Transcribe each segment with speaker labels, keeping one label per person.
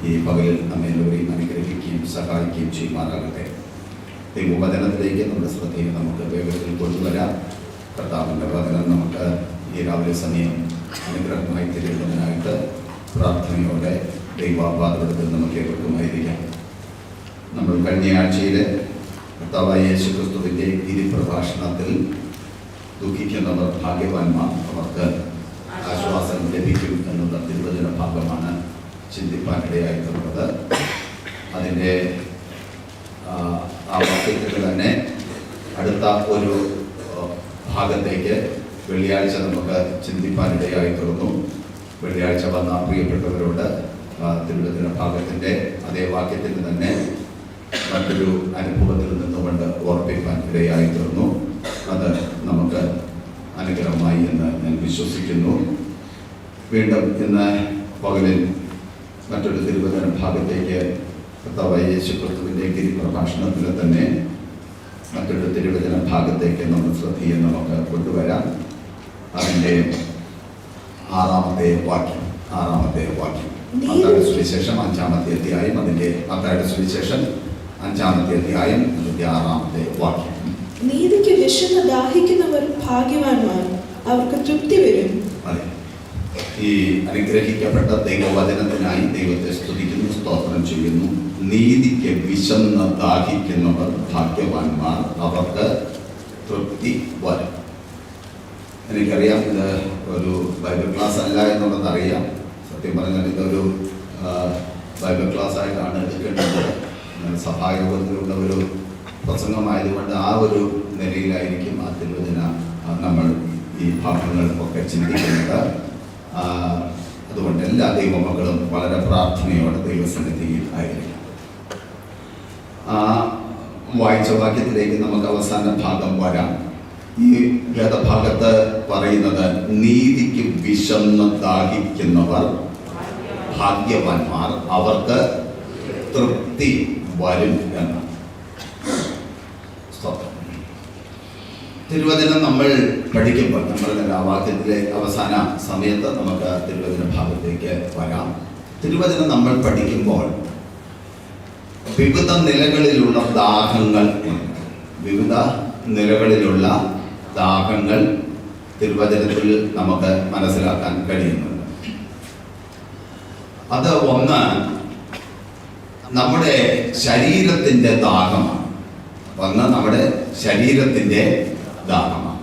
Speaker 1: ഈ പകലിൽ നമ്മെല്ലാവരെയും അനുഗ്രഹിക്കുകയും സഹായിക്കുകയും ചെയ്യുമാറാകട്ടെ. ദൈവവചനത്തിലേക്ക് നമ്മുടെ ശ്രദ്ധയെ നമുക്ക് വേഗത്തിൽ കൊണ്ടുവരാം. കർത്താവിൻ്റെ വചനം നമുക്ക് ഈ രാവിലെ സമയം അനുഗ്രഹമായി തിരിയുന്നതിനായിട്ട് പ്രാർത്ഥനയോടെ ദൈവാപാദത്തിൽ നമുക്ക് ഏവർക്കുമായിരിക്കാം. നമ്മൾ കഴിഞ്ഞ ആഴ്ചയിൽ കർത്താവായ യേശുക്രിസ്തുവിൻ്റെ ഗിരിപ്രഭാഷണത്തിൽ ദുഃഖിക്കുന്നവർ ഭാഗ്യവാന്മാർ, അവർക്ക് ആശ്വാസം ലഭിക്കും എന്നുള്ള തിരുവചന ഭാഗമാണ് ചിന്തിപ്പാനിടയായിട്ടുള്ളത്. അതിൻ്റെ ആ വാക്യത്തിൽ തന്നെ അടുത്ത ഒരു ഭാഗത്തേക്ക് വെള്ളിയാഴ്ച നമുക്ക് ചിന്തിപ്പാനിടയായിട്ടുള്ളൂ. വെള്ളിയാഴ്ച വന്ന പ്രിയപ്പെട്ടവരോട് തിരുവചന ഭാഗത്തിൻ്റെ അതേ വാക്യത്തിൽ തന്നെ മറ്റൊരു അനുഭവത്തിൽ നിന്നുകൊണ്ട് ഓർപ്പിക്കാൻ ഇടയായിത്തീർന്നു. അത് നമുക്ക് അനുഗ്രഹമായി എന്ന് ഞാൻ വിശ്വസിക്കുന്നു. വീണ്ടും ഇന്ന് പകലിൽ മറ്റൊരു തിരുവചന ഭാഗത്തേക്ക് കർത്താവായ യേശുക്രിസ്തുവിൻ്റെ ഗിരിപ്രഭാഷണത്തിൽ തന്നെ മറ്റൊരു തിരുവചന ഭാഗത്തേക്ക് നമ്മുടെ ശ്രദ്ധയെ നമുക്ക് കൊണ്ടുവരാം. അതിൻ്റെ ആറാമത്തെ വാക്യം മത്തായിയുടെ സുവിശേഷം 5-ാമത്തെ അധ്യായം, അതിൻ്റെ മത്തായിയുടെ സുവിശേഷം 5-ാമത്തെ അധ്യായം, അതിൻ്റെ 6-ാമത്തെ വാക്യം.
Speaker 2: നീതിക്ക് വിശന്ന് ദാഹിക്കുന്നവർ ഭാഗ്യവാന്മാർ, അവർക്ക് തൃപ്തി വരും.
Speaker 1: അതെ, ഈ അനുഗ്രഹിക്കപ്പെട്ട ദൈവവചനത്തിനായി ദൈവത്തെ സ്തുതിക്കുന്നു, സ്തോത്രം ചെയ്യുന്നു. നീതിക്ക് വിശന്ന് ദാഹിക്കുന്നവർ ഭാഗ്യവാന്മാർ, അവർക്ക് തൃപ്തി വരും. എനിക്കറിയാം ഇത് ഒരു ബൈബിൾ ക്ലാസ് അല്ല എന്നുള്ളതറിയാം. സത്യം പറഞ്ഞാൽ ഇതൊരു ബൈബിൾ ക്ലാസ് ആയിട്ടാണ് എടുക്കേണ്ടത്. സഭായോഗത്തിലുള്ള ഒരു പ്രസംഗമായതുകൊണ്ട് ആ ഒരു നിലയിലായിരിക്കും ആ തിരുവചന നമ്മൾ ഈ ഭാഗങ്ങൾ ഒക്കെ ചിന്തിക്കുന്നത്. അതുകൊണ്ട് എല്ലാ ദൈവമക്കളും വളരെ പ്രാർത്ഥനയോടെ ദൈവസന്നിധിയിൽ ആയിരിക്കും. വായിച്ച വാക്യത്തിലേക്ക് നമുക്ക് അവസാന ഭാഗം വരാം. ഈ വേദഭാഗത്ത് പറയുന്നത് നീതിക്ക് വിശന്ന് ദാഹിക്കുന്നവർ ഭാഗ്യവാന്മാർ, അവർക്ക് തൃപ്തി വരും എന്ന്. തിരുവചനം നമ്മൾ പഠിക്കുമ്പോൾ നമ്മളുടെ ആ വാക്യത്തിലെ അവസാന സമയത്ത് നമുക്ക് തിരുവചന ഭാഗത്തേക്ക് വരാം. തിരുവചനം നമ്മൾ പഠിക്കുമ്പോൾ വിവിധ നിലകളിലുള്ള ദാഹങ്ങൾ തിരുവചനത്തിൽ നമുക്ക് മനസ്സിലാക്കാൻ കഴിയുന്നുണ്ട്. അത് ഒന്ന് നമ്മുടെ ശരീരത്തിൻ്റെ ദാഹമാണ്.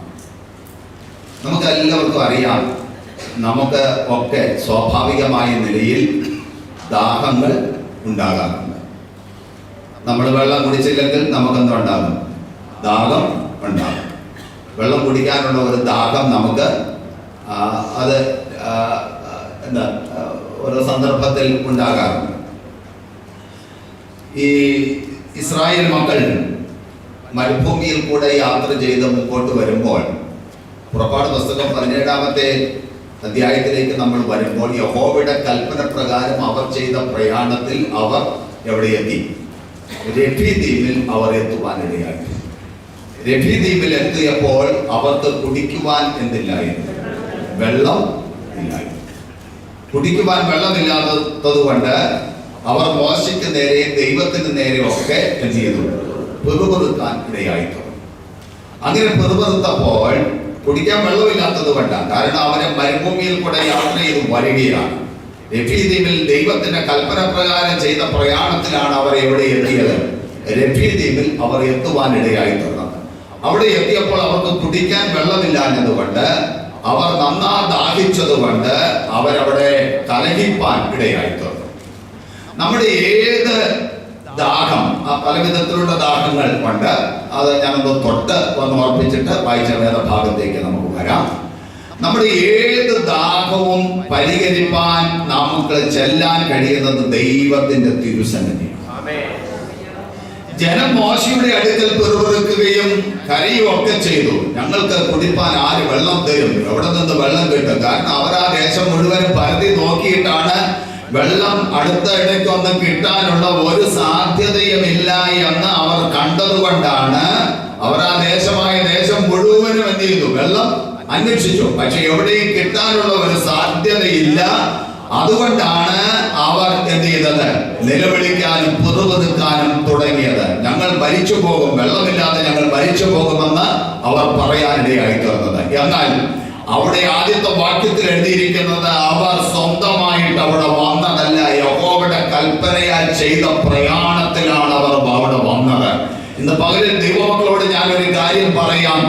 Speaker 1: നമുക്കെല്ലാവർക്കും അറിയാം, നമുക്ക് ഒക്കെ സ്വാഭാവികമായ നിലയിൽ ദാഹങ്ങൾ ഉണ്ടാകാറുണ്ട്. നമ്മൾ വെള്ളം കുടിച്ചില്ലെങ്കിൽ നമുക്കെന്തുണ്ടാകും? ദാഹം ഉണ്ടാകും. വെള്ളം കുടിക്കാനുള്ള ഒരു ദാഹം നമുക്ക് അത് ഓരോ സന്ദർഭത്തിൽ ഉണ്ടാകാറുണ്ട്. ഈ ഇസ്രായേൽ മക്കൾ മരുഭൂമിയിൽ കൂടെ യാത്ര ചെയ്ത് മുമ്പോട്ട് വരുമ്പോൾ, പുറപ്പാട് പുസ്തകം 17-ാമത്തെ അധ്യായത്തിലേക്ക് നമ്മൾ വരുമ്പോൾ, യഹോവയുടെ കൽപ്പന പ്രകാരം അവർ ചെയ്ത പ്രയാണത്തിൽ അവർ എവിടെ എത്തി? രഫീദീമിൽ അവർ എത്തുവാനിടയായി. രഫീദീമിൽ എത്തിയപ്പോൾ അവർക്ക് കുടിക്കുവാൻ എന്തില്ലായിരുന്നു? വെള്ളം ഇല്ലായിരുന്നു. കുടിക്കുവാൻ വെള്ളമില്ലാത്തത് കൊണ്ട് അവർ മോശയ്ക്ക് നേരെയും ദൈവത്തിന് നേരെയും ഒക്കെ എന്ത് ചെയ്തു? പെറുപെറുക്കാൻ ഇടയായിട്ടുണ്ട്. അങ്ങനെ പെറുപെറുത്തപ്പോൾ കുടിക്കാൻ വെള്ളമില്ലാത്തത് കൊണ്ടാണ്. കാരണം അവരെ മരുഭൂമിയിൽ കൂടെ യാത്ര ചെയ്ത് വരികയാണ്. രഫീദീമിൽ ദൈവത്തിന്റെ കൽപ്പന പ്രകാരം ചെയ്ത പ്രയാണത്തിലാണ് അവർ എവിടെ എത്തിയത്? രഫീദീമിൽ അവർ എത്തുവാനിടയായിട്ടുള്ളത്. അവിടെ എത്തിയപ്പോൾ അവർക്ക് കുടിക്കാൻ വെള്ളമില്ലാഞ്ഞതുകൊണ്ട്, അവർ നന്നാ ദാഹിച്ചത് കൊണ്ട് അവരവിടെ കലഹിപ്പാൻ ഇടയായിട്ടുണ്ട്. നമ്മുടെ ഏത് ദാഹം, പല വിധത്തിലുള്ള ദാഹങ്ങൾ കൊണ്ട്, അത് ഞാനൊന്ന് തൊട്ട് ഒന്ന് ഓർപ്പിച്ചിട്ട് വായിച്ച വേദഭാഗത്തേക്ക് നമുക്ക് വരാം. നമ്മുടെ ഏത് ദാഹവും പരിഹരിപ്പാൻ നമുക്ക് ചെല്ലാൻ കഴിയുന്നത് ദൈവത്തിന്റെ തിരുസന്നിധിയാണ്. ജനം മോശയുടെ അടുക്കൽ പെറുപെറുക്കുകയും കരയും ഒക്കെ ചെയ്തു. ഞങ്ങൾക്ക് കുടിപ്പാൻ ആര് വെള്ളം തരും? എവിടെ നിന്ന് വെള്ളം കിട്ടും? കാരണം അവർ ആ ദേശം മുഴുവനും പരതി നോക്കിയിട്ടാണ് വെള്ളം അടുത്ത ഇടയ്ക്കൊന്നും കിട്ടാനുള്ള ഒരു സാധ്യതയുമില്ല എന്ന് അവർ കണ്ടതുകൊണ്ടാണ് അവർ ആ ദേശം മുഴുവനും എന്ത് ചെയ്തു? വെള്ളം അന്വേഷിച്ചു. പക്ഷെ എവിടെയും കിട്ടാനുള്ള ഒരു സാധ്യതയില്ല. അതുകൊണ്ടാണ് അവർ എന്ത് ചെയ്തത്? ചെയ്തത്? നിലവിളിക്കാനും പുറകു നിൽക്കാനും തുടങ്ങിയത്. ഞങ്ങൾ മരിച്ചു പോകും, വെള്ളമില്ലാതെ ഞങ്ങൾ മരിച്ചു പോകുമെന്ന് അവർ പറയാനിടയായി തീർന്നത്. എന്നാൽ അവിടെ ആദ്യത്തെ വാക്യത്തിൽ എഴുതിയിരിക്കുന്നത് അവർ സ്വന്തമായിട്ട് അവിടെ വന്നതല്ല, യഹോവയുടെ കൽപ്പനയാൽ ചെയ്ത പ്രയാണത്തിലാണ് അവർ അവിടെ വന്നത്. ഇന്ന് പകലിൽ ദൈവമക്കളോട് ഞാനൊരു കാര്യം പറയാം.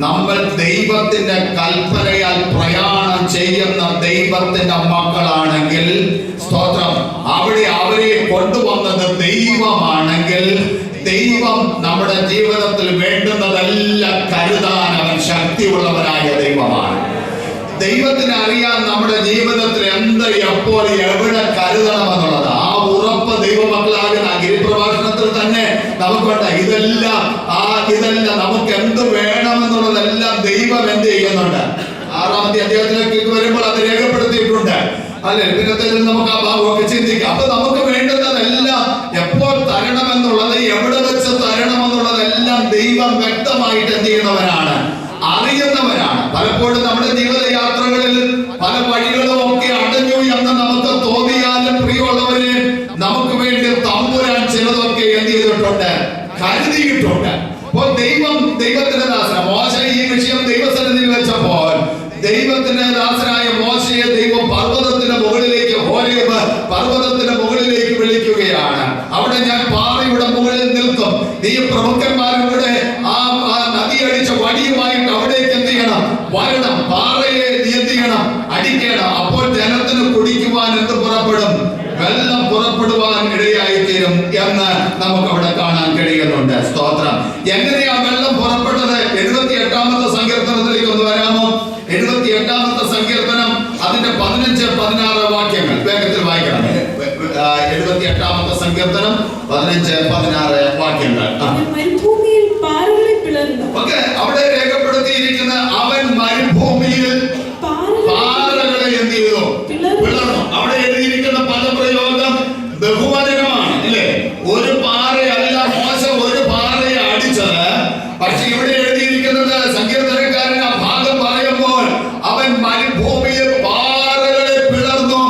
Speaker 1: നമ്മൾ ദൈവത്തിന്റെ കൽപ്പനയാൽ പ്രയാണം ചെയ്യുന്ന ദൈവത്തിന്റെ മക്കളാണെങ്കിൽ, സ്തോത്രം, അവിടെ അവരെ കൊണ്ടുവന്നത് ദൈവമാണെങ്കിൽ, ദൈവം നമ്മുടെ ജീവിതത്തിൽ വേണ്ടുന്നതെല്ലാം കരുതാൻ അവൻ ശക്തിയുള്ളവനായ ദൈവമാണ്. ദൈവത്തിന് അറിയാം നമ്മുടെ ജീവിതത്തിൽ എന്ത്, എപ്പോൾ, എവിടെ കരുതണമെന്നുള്ളത്. ആ ഉറപ്പ് ദൈവമക്കളാകുന്ന ഗിരിപ്രഭാഷണത്തിൽ തന്നെ നമുക്കുണ്ട്. ഇതെല്ലാം നമുക്ക് എന്ത് വേണമെന്നുള്ളതെല്ലാം ദൈവം എന്ത് ചെയ്യുന്നുണ്ട്. 6-ാമത്തെ അധ്യായത്തിലേക്ക് വരുമ്പോൾ അത് രേഖപ്പെടുത്തിയിട്ടുണ്ട്, അല്ലെ? പിന്നത്തെ നമുക്ക് ആ ഭാഗമൊക്കെ ചിന്തിക്കാം. അപ്പൊ നമുക്ക് വേണ്ടുന്നതെല്ലാം എപ്പോൾ തരണമെന്നുള്ളത്, എവിടെ വെച്ച് തരണമെന്നുള്ളതെല്ലാം ദൈവം വ്യക്തമായിട്ട് എന്ത് ചെയ്യുന്നവനാണ്, അറിയുന്നവനാണ്. പലപ്പോഴും നമ്മുടെ ജീവിതയാത്രകളിൽ പല വഴികളും ഒക്കെ അടഞ്ഞു എന്ന് നമുക്ക് തോന്നിയാലും, പ്രിയമുള്ളവരെ, നമുക്ക് വേണ്ടി തമ്പുരാൻ ചിലതൊക്കെ എന്ത് ചെയ്തിട്ടുണ്ട്, കരുതിയിട്ടുണ്ട്. അപ്പോൾ ദൈവത്തിന്റെ ദാസന മോശ ഈ വിഷയം ദൈവസന്നിധിയിൽ വെച്ചപ്പോൾ, ദൈവത്തിന്റെ ദാസനായ മോശയെ ദൈവം പർവ്വതത്തിന്റെ മുകളിലേക്ക്, ഹോരേബ് പർവ്വതത്തിന്റെ മുകളിലേക്ക് വിളിക്കുകയാണ്. അവിടെ ഞാൻ പാറയുടെ മുകളിൽ നിൽക്കും, നീ പ്രമുഖന്മാരും കൂടെ ആ നദി അടിച്ച വടിയുമായിട്ട് അവിടേക്ക് എന്ത് ചെയ്യണം, വരണം, പാറയെ നീ എന്ത് ചെയ്യണം, അടിക്കണം. അപ്പോൾ ജനത്തിന് കുടിക്കുവാൻ എന്ത് പുറപ്പെടും, വെള്ളം പുറപ്പെടുവാൻ ഇടയായിത്തീരും എന്ന് നമുക്ക് അവിടെ കാണാൻ കഴിയുന്നുണ്ട്. സ്തോത്രം. എങ്ങനെയാ വെള്ളം പുറപ്പെട്ടത്? 78-ാമത്തെ സങ്കീർത്തനത്തിലേക്ക് ഒന്ന് വരാമോ? 78-ാമത്തെ സങ്കീർത്തനം, അതിന്റെ 15-16 വാക്യങ്ങൾ വേഗത്തിൽ വായിക്കണം. 78-ാമത്തെ സങ്കീർത്തനം 15-16 വാക്യങ്ങൾ.
Speaker 2: മരുഭൂമിയിൽ പാറകളെ പിളർന്നു.
Speaker 1: ഓക്കെ, അവിടെ രേഖപ്പെടുത്തിയിരിക്കുന്ന അവൻ മരുഭൂമിയിൽ പാറകളെ എന്ത് ചെയ്തു, പിളർന്നു. അവിടെ എഴുതിയിരിക്കുന്ന പദപ്രയോഗം ബഹുവചനമാണ്, അല്ലേ? ഒരു പാറയല്ല മോശ ഒരു പാറയെ അടിച്ചത്. പക്ഷെ ഇവിടെ എഴുതിയിരിക്കുന്നത്, സങ്കീർത്തനക്കാരൻ ആ ഭാഗം പറയുമ്പോൾ, അവൻ മരുഭൂമിയിൽ പാറകളെ പിളർന്നു,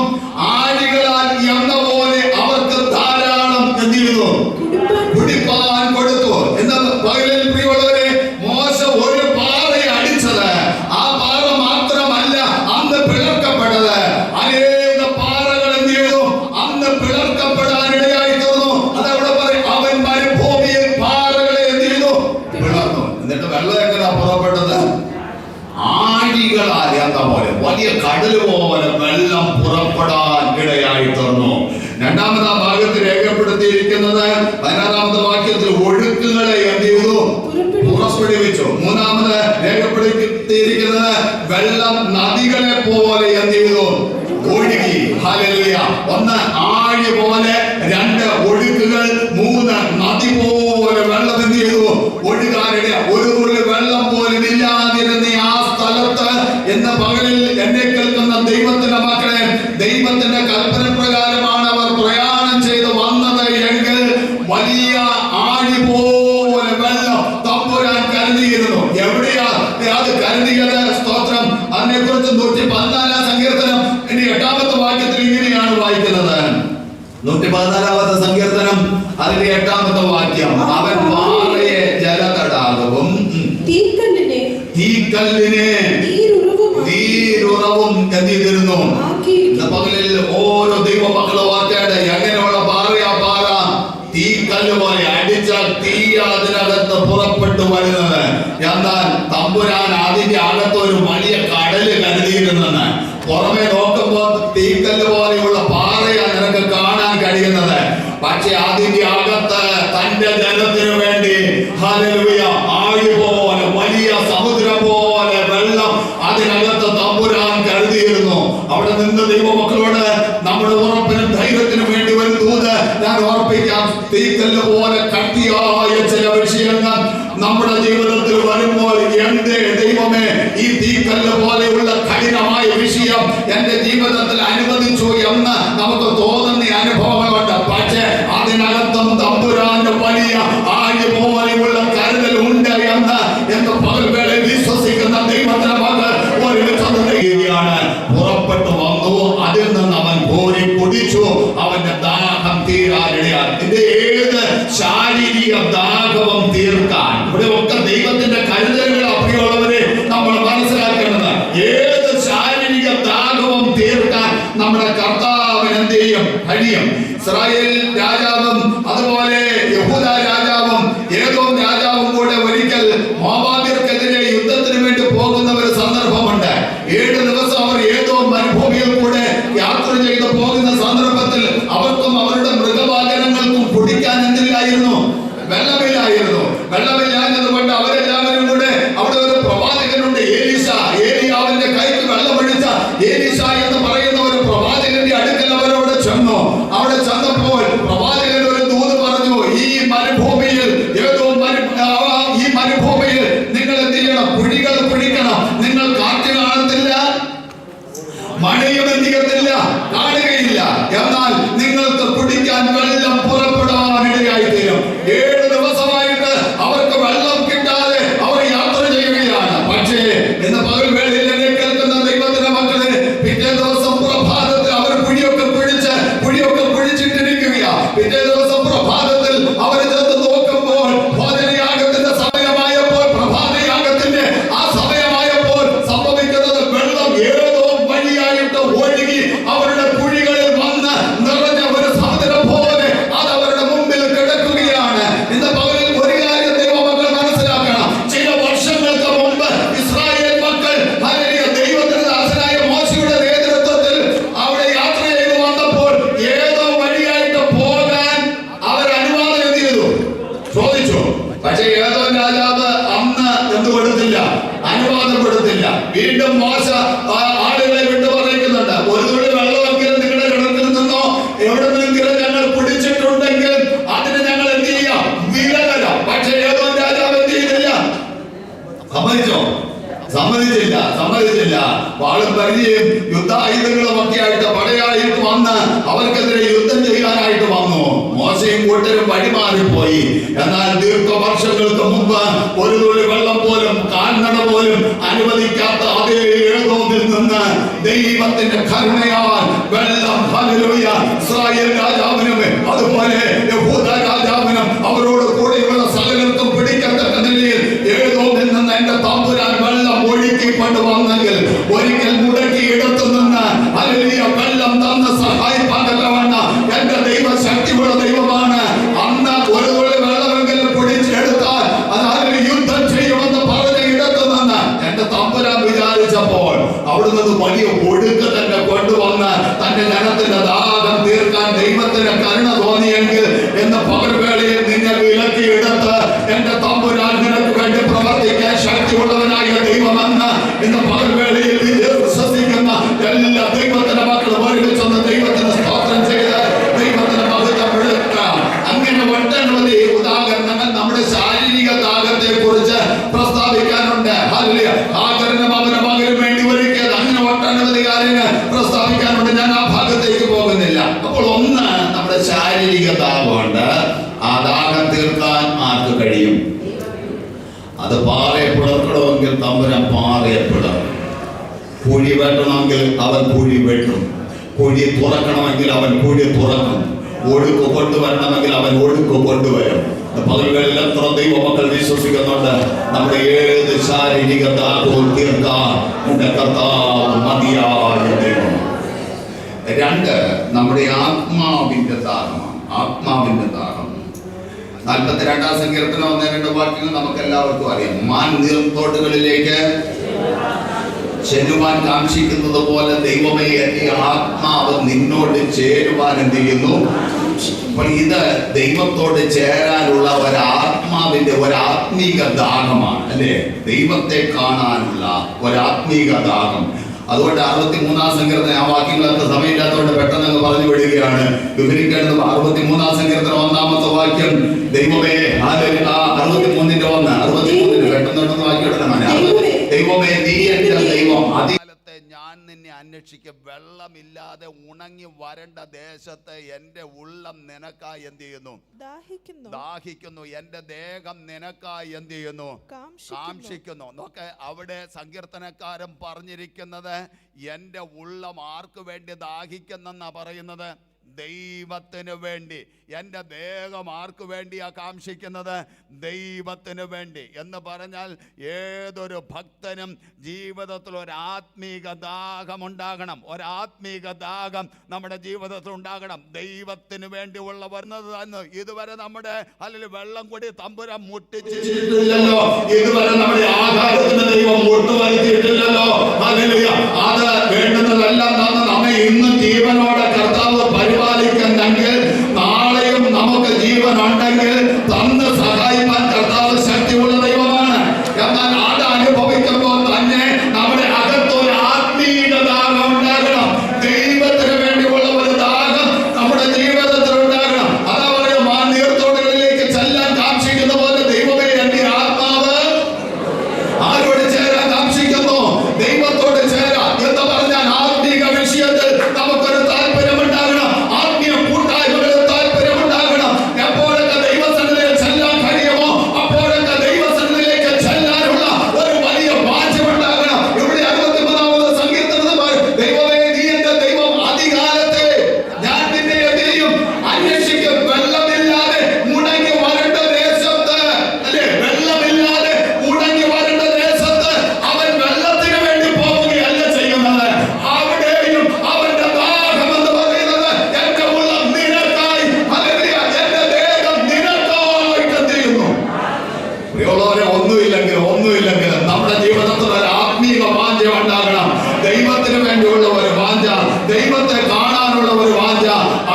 Speaker 1: ആഴികളാൽ എന്ന പോലെ അവർക്ക് ധാരാളം എന്ത് ചെയ്തു, കുടിപ്പാൻ കൊടുത്തു. എന്ന് പകലിൽ, പ്രിയമുള്ളവരെ, മോശ ഒരു പാറയെ അടിച്ചത്, ആ പാറ മാത്രമല്ല അന്ന് പിളർക്കപ്പെട്ടത്. അനേക പാറകൾ എന്ത് ചെയ്തു, അന്ന് പിളർക്കപ്പെടാനിടയായി തീർന്നു. അതവിടെ പറയും, അവൻ മരുഭൂമിയിൽ പാറകളെ എന്ത് ചെയ്തു, പിളർന്നു. എന്നിട്ട് വെള്ളം എങ്ങനെ പുറപ്പെട്ടത്? ആഴികളാൽ എന്ന പോലെ, വലിയ കടൽ പോലെ വെള്ളം പുറപ്പെടാൻ ഇടയായി തീർന്നു. രണ്ടാമതാം ഭാഗത്ത് രേഖപ്പെടുത്തിയിരിക്കുന്നത് 16-ാമത്തെ വാക്യത്തിൽ ഒഴുക്കുകളെ എന്ത് ചെയ്തു, പുറപ്പെടുവിച്ചു. മൂന്നാമത് രേഖപ്പെടുത്തിയിരിക്കുന്നത് വെള്ളം നദികളെ പോലെ എന്ത് ചെയ്തു, ഒഴുകി. ഹല്ലേലൂയ. 1 ആഴി പോലെ, 2 ഒഴുക്കുകൾ, 3 നദി പോലെ വെള്ളം എന്ത് ചെയ്തു, ഒഴുകാനിട. ഒരു തുള്ളി വെള്ളം പോലും ഇല്ലാതിരുന്ന ആ സ്ഥലത്ത് ഇന്ന് പകലിൽ എന്നെ കേൾക്കുന്ന ദൈവത്തിന്റെ മക്കളെ, ദൈവത്തിന്റെ കൽപ്പന പ്രകാരമാണ് അവർ പ്രയാണം ചെയ്ത് വന്നത് എങ്കിൽ വലിയ ആഴി പോലെ വെള്ളം തമ്പുരാൻ കരുതിയിരുന്നു. എവിടെയാ അത് കരുതിയത്? സ്തോത്രം. അതിനെക്കുറിച്ച് 114-ാം സങ്കീർത്തനം 8-ാമത്തെ വാക്യത്തിൽ ഇങ്ങനെയാണ് വായിക്കുന്നത്. 114-ാമത്തെ സങ്കീർത്തനം അതിന്റെ 8-ാമത്തെ വാക്യം, അവൻ പാറയെ ജലതടാകവും തീക്കല്ലിനെ നീരുറവും എന്ത് ചെയ്തിരുന്നു. പകലിൽ ഓരോ ദൈവമക്കളെ വാർത്തയുടെ എങ്ങനെയുള്ള പാറയാ പാറ? തീക്കല്ല് പോലെ അടിച്ചാൽ തീ അതിനകത്ത് പുറപ്പെട്ടു വരുന്നത്. എന്നാൽ തമ്പുരാൻ അതിന്റെ അകത്ത് ഒരു വലിയ കടല് കരുതിയിരുന്നെന്ന്. പുറമെ നോക്കുമ്പോൾ തീക്കല്ല് പോലെയുള്ള പാറയാണ് നിനക്ക് കാണാൻ കഴിയുന്നത്. പക്ഷെ അതിന്റെ അകത്ത് തന്റെ ജനത്തിനു വേണ്ടി, ഹല്ലേലൂയ, ആഴി പോലെ വലിയ സമുദ്രം പോലെ വെള്ളം അതിനകത്ത് തമ്പുരാൻ കരുതിയിരുന്നു. അവിടെ നിന്ന് ദൈവമക്കളോട് നമ്മുടെ ഉറപ്പിനും ധൈര്യത്തിനും വേണ്ടി ഒരു ദൂത് ഞാൻ ഓർപ്പിക്കാം. തീക്കല്ല് പോലെ കട്ടിയായ ചില വിഷയങ്ങൾ നമ്മുടെ ജീവിതത്തിൽ വരുമ്പോൾ, എന്റെ ദൈവമേ, ഈ തീക്കല്ല് പോലെയുള്ള കഠിനമായ വിഷയം എന്റെ ജീവിതത്തിൽ അനുവദിച്ചു എന്ന് നമുക്ക് തോന്നുന്ന അനുഭവങ്ങളുണ്ട്. പക്ഷേ അതിനകത്തും തമ്പുരാന്റെ വലിയ ആഴി പോലെയുള്ള കരുതൽ ഉണ്ട് എന്ന് പകൽവേള വിശ്വസിക്കുന്ന ദൈവത്തിന്റെ മകൾ ഒരുമിച്ചാണ് പുറപ്പെട്ടു വന്നു. അതിൽ നിന്ന് അവൻ കോരി കുടിച്ചു. അവന്റെ ദാഹം ഏത് ശാരീരിക ദാഹവും തീർക്കാൻ. ഇവിടെ ഒക്കെ ദൈവത്തിന്റെ കരുതലുകൾ പ്രിയമുള്ളവരെ നമ്മൾ മനസ്സിലാക്കേണ്ടത്. ഏത് ശാരീരിക ദാഹവും തീർക്കാൻ നമ്മുടെ കർത്താവിന് എന്ത് ചെയ്യും? കഴിയും. ഇസ്രായേൽ രാജാവും അതുപോലെ യഹൂദ രാജാവും ഏദോം രാജാവും കൂടെ ഒരിക്കൽ മോവാബ്യർക്കെതിരെ യുദ്ധത്തിന് വേണ്ടി പോകുന്ന ഒരു സന്ദർഭമുണ്ട്. 7 ദിവസം അവർ ഏദോം മരുഭൂമിയിൽ കൂടെ യാത്ര ചെയ്ത് പോകുന്ന സന്ദർഭത്തിൽ അവർക്കും അവരുടെ മൃഗവാഹനങ്ങൾക്കും കുടിക്കാൻ എന്തില്ലായിരുന്നു? വെള്ളമില്ലായിരുന്നു. വെള്ളമില്ലാഞ്ഞതുകൊണ്ട് അവരെല്ലാവരും കൂടെ അവിടെ ഒരു പ്രവാചകനുണ്ട്, ഏലീശ. ഏലിയാവിന്റെ കൈക്ക് വെള്ളമൊഴിച്ച ഏലീശ എന്ന് പറയുന്ന ഒരു പ്രവാചകന്റെ അടുക്കൽ അവരവിടെ ചെന്നു. അവിടെ ചെന്നപ്പോൾ പ്രവാചകൻ ഒരു ദൂത് പറഞ്ഞു, ഈ മരുഭൂമിയിൽ നിങ്ങൾ എന്ത് ചെയ്യണം? കുഴികൾ കുഴിക്കണം. നിങ്ങൾ കാറ്റ് കാണത്തില്ല, മഴയും എന്ത് ചെയ്യത്തില്ല, കാണുകയില്ല. എന്നാൽ നിങ്ങൾക്ക് കുടിക്കാൻ വെള്ളം പുറപ്പെടാനിടയായി തീരും. 7 ദിവസമായിട്ട് അവർക്ക് വെള്ളം കിട്ടാതെ അവർ യാത്ര ചെയ്യുകയാണ്. പക്ഷേ ഇന്ന് പകൽ വേളയിൽ എന്നെ കേൾക്കുന്ന ദൈവത്തിന്റെ മക്കളെ, പിറ്റേ ദിവസം പ്രഭാതത്തിൽ അവർ കുഴിയൊക്കെ കുഴിച്ചിട്ടിരിക്കുകയാ. പിറ്റേ ദിവസം പ്രഭാതത്തിൽ അവർ ചെന്ന് നോക്കുമ്പോൾ ഭോജനയാഗത്തിന്റെ സമയമായപ്പോൾ, പ്രഭാതയാഗത്തിന്റെ ആ സമയമായപ്പോൾ സംഭവിക്കുന്നത് വെള്ളം ഏതോ വഴിയായിട്ട് ഒഴുകി അവരുടെ കുഴികളിൽ വന്ന് നിറഞ്ഞ ഒരു സമുദ്രം പോലെ അത് അവരുടെ മുമ്പിൽ കിടക്കുകയാണ്. ഇന്ന് പകലിൽ ഒരു കാര്യം ദൈവമക്കൾ മനസ്സിലാക്കണം. ചില വർഷങ്ങൾക്ക് മുമ്പ് ഇസ്രായേൽ മക്കൾ ദൈവത്തിന്റെ ദാസനായ മോശയുടെ നേതൃത്വത്തിൽ അവിടെ യാത്ര ചെയ്ത് വന്നപ്പോൾ ഏതോ വഴിയായിട്ട് പോകാൻ അവർ അനുവാദം എന്ത് ചെയ്തു? ചോദിച്ചു. പക്ഷേ ഏതോ രാജാവ് അന്ന് എന്ത് കൊടുത്തില്ല? അനുവാദം കൊടുത്തില്ല. വീണ്ടും മോശ ആളുകളെ വിട്ടു പറയുന്നുണ്ട്, ഒരു തുള്ളി വെള്ളമെങ്കിലും നിങ്ങളുടെ കിണറ്റിൽ നിന്നോ എവിടെന്നെങ്കിലും ഞങ്ങൾ കുടിച്ചിട്ടുണ്ടെങ്കിൽ അതിന് ഞങ്ങൾ എന്ത് ചെയ്യാം? വില തരാം. പക്ഷേ ഏതോ രാജാവ് എന്ത് ചെയ്തില്ല? സമ്മതിച്ചില്ല. വാളും പരിചയം യുദ്ധായുധങ്ങളും ഒക്കെ ആയിട്ട് പടയാളിക്ക് വന്ന് അവർക്കെതിരെ യുദ്ധം ചെയ്യാനായിട്ട് വന്നു. മോശയും കൂട്ടരും വഴിമാറിപ്പോയി. എന്നാൽ ദീർഘവർഷങ്ങൾക്ക് മുമ്പ് ഒരു തുള്ളി വെള്ളം പോലും, കാൽനട പോലും അനുവദിക്കാത്ത അതേ ഏദോമിൽ നിന്ന് ദൈവത്തിന്റെ കരുണയാൽ വെള്ളം, ഹല്ലേലൂയ, ഇസ്രായേൽ രാജാവിനും അതുപോലെ യഹൂദ രാജാവിനും അവരോട് കൂടെയുള്ള സകലർക്കും പിടിക്കത്തക്ക നിലയിൽ ഏദോമിൽ നിന്ന് എന്റെ തമ്പുരാൻ വെള്ളം ഒഴുക്കിക്കൊണ്ട് വന്നെങ്കിൽ ഒരിക്കൽ മുടക്കി ഇടത്തു നിന്ന് ഹല്ലേലൂയ വെള്ളം തന്ന് സഹായിപ്പാൻ തക്കവണ്ണം എന്റെ ദൈവം ശക്തിയുള്ള ദൈവമാണ്. അന്ന് ഒരു തുള്ളി വെള്ളമെങ്കിലും കുടിച്ചെടുത്താൽ അത് യുദ്ധം ചെയ്യുമെന്ന് പറഞ്ഞ ഇടത്തു നിന്ന് എന്റെ തമ്പുരാൻ വിചാരിച്ചപ്പോൾ അവിടുന്ന് വലിയ ഒഴുക്ക് തന്നെ കൊണ്ടുവന്ന് തന്റെ ജനത്തിന്റെ ദാഹം തീർക്കാൻ ദൈവത്തിന് കരുണ തോന്നിയെങ്കിൽ എന്ന് പകൽവേളയിൽ നിന്നെ വിലക്കിയെടുത്ത് എന്റെ തമ്പുരാൻ നിനക്ക് വേണ്ടി പ്രവർത്തിക്കാൻ ശക്തിയുള്ളവനായ ദൈവമെന്ന് ഇന്ന് പകൽവേളയിൽ വിശ്വസിക്കുന്ന എല്ലാ ദൈവത്തിന്റെ മക്കളും ഒരുമിച്ചൊന്ന് ദൈവത്തിന് സ്തോത്രം ചെയ്ത് ദൈവത്തിന് മഹത്വം എടുക്കാം. അങ്ങനെ ഒട്ടനവധി ഉദാഹരണങ്ങൾ നമ്മുടെ ശാരീരിക ദാഹത്തെ കുറിച്ച് പ്രസ്താവിക്കാനുണ്ട്. ഹാഗറിനും അവരുടെ മകനും വേണ്ടി ഒരുക്കിയത് അങ്ങനെ ഒട്ടനവധി കാര്യങ്ങൾ പ്രസ്താവിക്കാനുണ്ട്. ഞാൻ ആ ഭാഗത്തേക്ക് പോകുന്നില്ല. അപ്പോൾ ഒന്ന് നമ്മുടെ ശാരീരിക ദാഹമുണ്ട്. ആ ദാഹം തീർക്കാൻ ആർക്ക് കഴിയും? അത് പാറയെ പിളർക്കണമെങ്കിൽ തമ്പുരാൻ പാറയെ പിളർക്കും. കുഴി വെട്ടണമെങ്കിൽ അവൻ കുഴി വെട്ടും. കുഴി തുറക്കണമെങ്കിൽ അവൻ കുഴി തുറക്കും. ഒഴുക്ക് കൊണ്ടുവരണമെങ്കിൽ അവൻ ഒഴുക്ക് കൊണ്ടുവരും. പകലുകളിൽ എത്ര ദൈവമക്കൾ വിശ്വസിക്കുന്നുണ്ട് നമ്മുടെ ഏത് ശാരീരിക ദാഹവും തീർക്കാൻ നമ്മുടെ കർത്താവ് മതിയായ ദൈവം. 2 നമ്മുടെ ആത്മാവിന്റെ ദാഹമാണ്. ആത്മാവിന്റെ ദാഹം 42-ാം സങ്കീർത്തനം 1-2 വാക്യങ്ങൾ നമുക്ക് എല്ലാവർക്കും അറിയാം. മാൻ നീർത്തോട്ടുകളിലേക്ക് ചെല്ലുവാൻ കാക്ഷിക്കുന്നത് പോലെ ദൈവമേ എന്റെ ആത്മാവ് നിന്നോട് ചേരുവാൻ എന്ത് ചെയ്യുന്നു? അപ്പോൾ ഇത് ദൈവത്തോട് ചേരാനുള്ള ഒരാത്മാവിന്റെ ഒരാത്മീക ദാഹമാണ്, അല്ലേ? ദൈവത്തെ കാണാനുള്ള ഒരാത്മീക ദാഹം. അതുകൊണ്ട് 63-ാം സങ്കീർത്തനം, ആ വാക്യങ്ങളൊക്കെ സമയമില്ലാത്തതുകൊണ്ട് പെട്ടെന്ന് അങ്ങ് പറഞ്ഞു വിടുകയാണ്. വിവരിക്കേണ്ടത് 63-ാം സങ്കീർത്തനം 1-ാമത്തെ വാക്യം. ദൈവമേ, 63-ന്റെ 1, 63-ന്റെ പെട്ടെന്ന് വാക്യം എടുക്കണം. ദൈവമേ നീ എന്റെ ദൈവം, അതികാലത്തെ ഞാൻ നിന്നെ അന്വേഷിക്കും. വെള്ളമില്ലാതെ ഉണങ്ങി വരണ്ട ദേശത്ത് എന്റെ ഉള്ളം നിനക്കായി എന്ത് ചെയ്യുന്നു? ദാഹിക്കുന്നു. എന്റെ ദേഹം നിനക്കായി എന്ത് ചെയ്യുന്നു? കാംക്ഷിക്കുന്നു. നോക്കെ, അവിടെ സങ്കീർത്തനക്കാരൻ പറഞ്ഞിരിക്കുന്നത് എന്റെ ഉള്ളം ആർക്ക് വേണ്ടി ദാഹിക്കുന്നെന്നാ പറയുന്നത്? ദൈവത്തിന് വേണ്ടി. എൻ്റെ ദേഹം ആർക്ക് വേണ്ടിയാ കാംക്ഷിക്കുന്നത്? ദൈവത്തിന് വേണ്ടി. എന്ന് പറഞ്ഞാൽ ഏതൊരു ഭക്തനും ജീവിതത്തിൽ ഒരാത്മീക ദാഹമുണ്ടാകണം. ഒരാത്മീക ദാഹം നമ്മുടെ ജീവിതത്തിൽ ഉണ്ടാകണം. ദൈവത്തിന് വേണ്ടി ഉള്ള വരുന്നത് തന്നെ. ഇതുവരെ നമ്മുടെ അല്ലെങ്കിൽ വെള്ളം കൂടി തമ്പുരാൻ മുട്ടിച്ചിട്ടില്ലല്ലോ. ഇതുവരെ നമ്മുടെ ആഹാരത്തിന് ദൈവം മുട്ടുവരുത്തിയിട്ടില്ലല്ലോ. അത് വേണ്ടുന്നതെല്ലാം തന്ന് നമ്മെ ഇന്നും ജീവനോടെ കർത്താവ് പരിപാലിക്കുന്നെങ്കിൽ, നാളെയും നമുക്ക് ജീവൻ ഉണ്ടെങ്കിൽ തന്ന് സഹായിക്കാൻ കർത്താവ് ശക്തിയുള്ള ദൈവമാണ്. എന്നാൽ അത് അനുഭവിക്കുമ്പോൾ തന്നെ നമ്മുടെ അകത്തൊരു ആത്മീയ ദാഹം ഉണ്ടാകണം. ദൈവത്തിന് വേണ്ടിയുള്ള ഒരു ദാഹം നമ്മുടെ ജീവിതത്തിൽ ഉണ്ടാകണം. അതാ പറയുക, നീർത്തോടുകളിലേക്ക് ചെല്ലാൻ കാക്ഷിക്കുന്ന പോലെ ദൈവമേ എന്റെ ആത്മാവ് ആരോട് ചേരാൻ കാക്ഷിക്കുന്നു? ദൈവത്തോട് ചേരാം എന്ന് പറഞ്ഞാൽ ആത്മീക വിഷയത്തിൽ നമുക്കൊരു താല്പര്യമുണ്ടാകണം. ആത്മീയ കൂട്ടായ്മകളിൽ താല്പര്യമുണ്ടാകണം. എപ്പോഴൊക്കെ ദൈവസന്നിധിയിൽ ചെല്ലാൻ കഴിയുമോ അപ്പോഴൊക്കെ ദൈവസന്നിധിയിലേക്ക് ചെല്ലാനുള്ള ഒരു വലിയ വാഞ്ചയുണ്ടാകണം. ഇവിടെ 63-ാമത് സങ്കീർത്തനത്തിൽ ദൈവമേ നീ എന്റെ ദൈവം, അധികാലത്തെ ഞാൻ നിന്നെ എതിരെയും അന്വേഷിക്കും. വെള്ളമില്ലാതെ മുടങ്ങി വരേണ്ട ദേശത്ത്, അല്ലെ, വെള്ളമില്ലാതെ മുടങ്ങി വരേണ്ട ദേശത്ത് അവൻ വെള്ളത്തിന് വേണ്ടി പോവുകയല്ല ചെയ്യുന്നത്. അവിടെയും അവന്റെ ദാഹം എന്ന് പറയുന്നത് എന്റെ ഉള്ളം നിനക്കായി, ഹല്ലേലൂയ, എന്റെ ദേഹം നിനക്കായിട്ട് എന്ത് ചെയ്യുന്നു? പ്രിയമുള്ളവരെ, ഒന്നുമില്ലെങ്കിൽ നമ്മുടെ ജീവിതത്തിൽ ഒരു ആത്മീക വാഞ്ച ഉണ്ടാകണം. ദൈവത്തിന് വേണ്ടിയുള്ള ഒരു വാഞ്ച, ദൈവത്തെ കാണാനുള്ള ഒരു വാഞ്ച.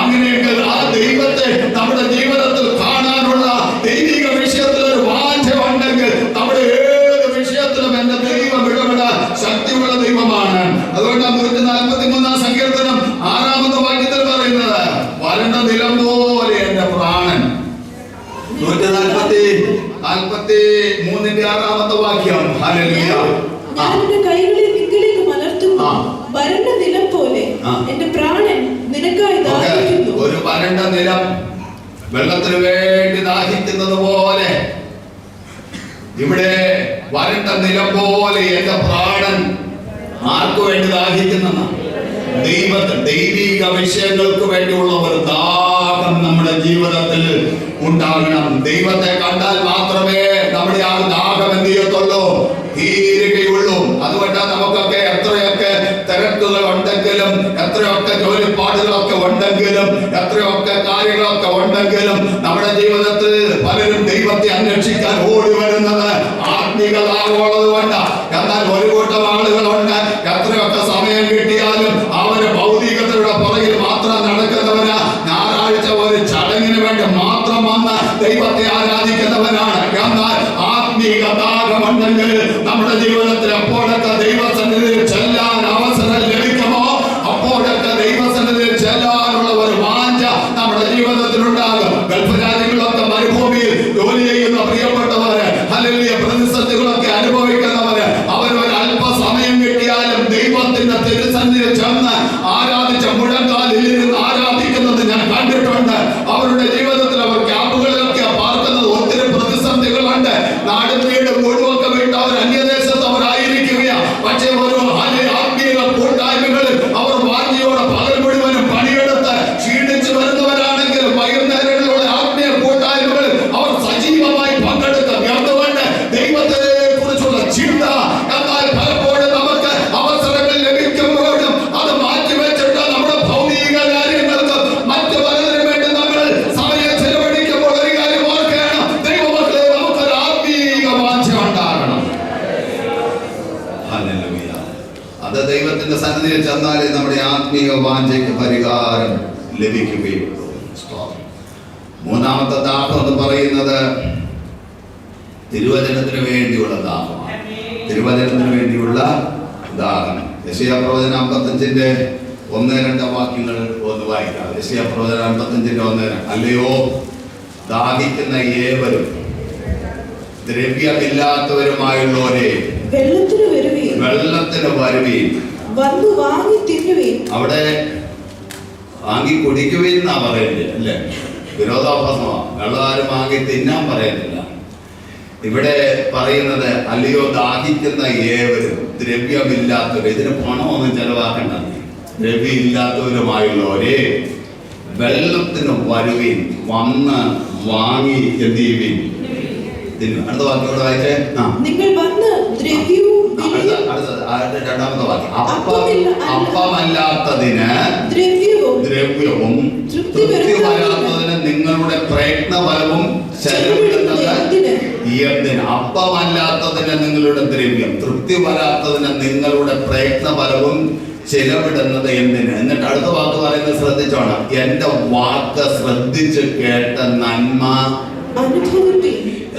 Speaker 1: അങ്ങനെയെങ്കിൽ ആ ദൈവത്തെ നമ്മുടെ ജീവിതത്തിൽ കാണാനുള്ള ദൈവിക വിഷയത്തിൽ ഒരു വാഞ്ച ഉണ്ടെങ്കിൽ നമ്മുടെ ഏത് വിഷയത്തിലും എന്റെ ദൈവം ഇടപെടാൻ ശക്തിയുള്ള ദൈവമാണ്. അതുകൊണ്ടാണ് 143-ാം സങ്കീർത്തനം 6-ാമത്തെ വാക്യത്തിൽ പറയുന്നത്, വരണ്ട നിലം പോലെ എന്റെ പ്രാണൻ. 143-ന്റെ 6-ാമത്തെ വാക്യം. ഹല്ലേലൂയ.
Speaker 2: ഞാൻ എന്റെ കൈകളെ നിങ്ങളിലേക്ക് മലർത്തുന്നു. വരണ്ട നിലം പോലെ എന്റെ പ്രാണൻ നിനക്കായി ദാഹിക്കുന്നു.
Speaker 1: ഒരു വരണ്ട നിലം വെള്ളത്തിന് വേണ്ടി ദാഹിക്കുന്നത് പോലെ ഇവിടെ വരണ്ട നിലം പോലെ എന്റെ പ്രാണൻ ആർക്ക് വേണ്ടി ദാഹിക്കുന്ന? ദൈവിക വിഷയങ്ങൾക്ക് വേണ്ടിയുള്ള ഒരു ദാഹം നമ്മുടെ ജീവിതത്തിൽ ഉണ്ടാകണം. ദൈവത്തെ കണ്ടാൽ മാത്രമേ നമ്മുടെ ആ ദാഹം എന്ത് ചെയ്യത്തുള്ളൂ? തീരുകയുള്ളൂ. അതുകൊണ്ട് നമുക്കൊക്കെ എത്രയൊക്കെ തിരക്കുകൾ ഉണ്ടെങ്കിലും, എത്രയൊക്കെ ജോലിപ്പാടുകളൊക്കെ ഉണ്ടെങ്കിലും, എത്രയൊക്കെ കാര്യങ്ങളൊക്കെ ഉണ്ടെങ്കിലും നമ്മുടെ ജീവിതത്തിൽ പലരും ദൈവത്തെ അന്വേഷിക്കാൻ ഓടി വരുന്നത് ആത്മീക ദാഹമുള്ളത് കൊണ്ട്. എന്നാൽ ഒരു കൂട്ടം ആളുകളുണ്ട്, എത്രയൊക്കെ സമയം കിട്ടിയാലും അവര് ഭൗതികതയുടെ പുറകിൽ മാത്രം നടക്കുന്നവരാ. ഞായറാഴ്ച ഒരു ചടങ്ങിന് വേണ്ടി മാത്രം വന്ന് ദൈവത്തെ ആരാധിക്കുന്നവരാണ്. എന്നാൽ ആത്മീക ദാഹമുണ്ടെങ്കിൽ നമ്മുടെ ജീവിതത്തിൽ എപ്പോഴൊക്കെ ദൈവസന്നിധിയിൽ ചെല്ലാൻ അവസരം ലഭിക്കുമോ അപ്പോഴൊക്കെ ദൈവസന്നിധിയിൽ ചെല്ലാനുള്ള ഒരു വാഞ്ച നമ്മുടെ ജീവിതത്തിൽ ഉണ്ടാകും. ഗൾഫ് രാജ്യങ്ങളൊക്കെ മരുഭൂമിയിൽ ജോലി ചെയ്യുന്ന പ്രിയപ്പെട്ടവര്, ഹല്ലേലൂയ, പ്രതിസന്ധികളൊക്കെ അനുഭവിക്കുന്നവര്, അവരൊരു അല്പസമയം കിട്ടിയാലും ദൈവത്തിന്റെ തിരുസന്നിധിയിൽ ചെന്ന് ആരാധിച്ച മുഴങ്കാലിൽ ഇരുന്ന് ആരാധിക്കുന്നത് ഞാൻ കണ്ടിട്ടുണ്ട്. അവരുടെ ജീവിതത്തിൽ അവർ ക്യാമ്പുകളിലൊക്കെ പാർക്കുന്നത് ഒത്തിരി പ്രതിസന്ധികളുണ്ട്. നാടും വീടും മുഴുവൊക്കെ വിട്ട് അവർ അന്യദേശത്ത് അവരായിരിക്കുകയാണ്. പക്ഷേ ഒരു ആത്മീയ കൂട്ടായ്മകളിൽ അവർ വാഞ്ചയോടെ പകൽ മുഴുവനും പണിയെടുത്ത് ക്ഷീണിച്ചു വരുന്നവരാണെങ്കിൽ വൈകുന്നേരങ്ങളിലുള്ള ആത്മീയ കൂട്ടായ്മകളിൽ അവർ സജീവമായി പങ്കെടുക്കും. എന്തുകൊണ്ട്? ദൈവത്തെ കുറിച്ചുള്ള ചിന്ത. എന്നാൽ പലപ്പോഴും നമുക്ക് അവസരങ്ങൾ ലഭിക്കുമ്പോഴും അത് മാറ്റിവെച്ചിട്ട് നമ്മുടെ ഭൗതിക കാര്യങ്ങൾക്ക് മറ്റു പലതിനു വേണ്ടി നമ്മൾ സമയം ചെലവഴിക്കുമ്പോൾ ഒരു കാര്യം ഓർക്കണം, ദൈവമക്കളെ, നമുക്കൊരു ആത്മീക വാഞ്ച ഉണ്ടാകണം. ഹല്ലേലൂയ. അത് ദൈവത്തിന്റെ സന്നിധിയിൽ ചെന്നാലേ നമ്മുടെ ആത്മീയ വാഞ്ചയ്ക്ക് പരിഹാരം ലഭിക്കുകയുള്ളൂ. മൂന്നാമത്തെ ദാഹം എന്ന് പറയുന്നത് തിരുവചനത്തിന് വേണ്ടിയുള്ള ദാഹമാണ്. തിരുവചനത്തിന് വേണ്ടിയുള്ള ദാഹം. യെശയ്യാ പ്രവചനം 55-ന്റെ 1-2 വാക്യങ്ങൾ ഒന്ന് വായിക്കാം. യെശയ്യാ പ്രവചനം 55-ന്റെ 1-2. അല്ലയോ ദാഹിക്കുന്ന ഏവരും ദ്രവ്യമില്ലാത്തവരുമായുള്ളവരെ വെള്ളത്തിന് വരുവീൻ.
Speaker 2: വന്നു വാങ്ങി തിന്നുവീൻ.
Speaker 1: അവിടെ വാങ്ങി കുടിക്കുവീൻ എന്നാ പറയുന്നത്, അല്ലേ? വിരോധാഭാസമാണ്. വെള്ളം ആരും വാങ്ങി തിന്നാൻ പറയുന്നില്ല. ഇവിടെ പറയുന്നത് അല്ലയോ ദാഹിക്കുന്ന ഏവരും ദ്രവ്യമില്ലാത്തവർ. ഇതിന് പണമൊന്നും ചെലവാക്കണ്ട. ദ്രവ്യമില്ലാത്തവരുമായുള്ളവരെ വെള്ളത്തിന് വരുവിൻ, വന്ന് വാങ്ങി എന്ത് ചെയ്യുവിൻ. അടുത്ത വാക്യോട് വായിച്ചേ.
Speaker 2: നിങ്ങൾ വന്ന് ദ്രവ്യവും
Speaker 1: രണ്ടാമത്തെ വാക്യം. അപ്പമല്ലാത്തതിന് ദ്രവ്യവും തൃപ്തി വരാത്തതിന് നിങ്ങളുടെ പ്രയത്നഫലവും ചെലവിടുന്നത് എന്തിന്? അപ്പമല്ലാത്തതിന് നിങ്ങളുടെ ദ്രവ്യം, തൃപ്തി വരാത്തതിന് നിങ്ങളുടെ പ്രയത്നഫലവും ചെലവിടുന്നത് എന്തിന്? എന്നിട്ട് അടുത്ത വാക്ക് പറയുന്നത് ശ്രദ്ധിച്ചോണം. എന്റെ വാക്ക് ശ്രദ്ധിച്ച് കേട്ട നന്മ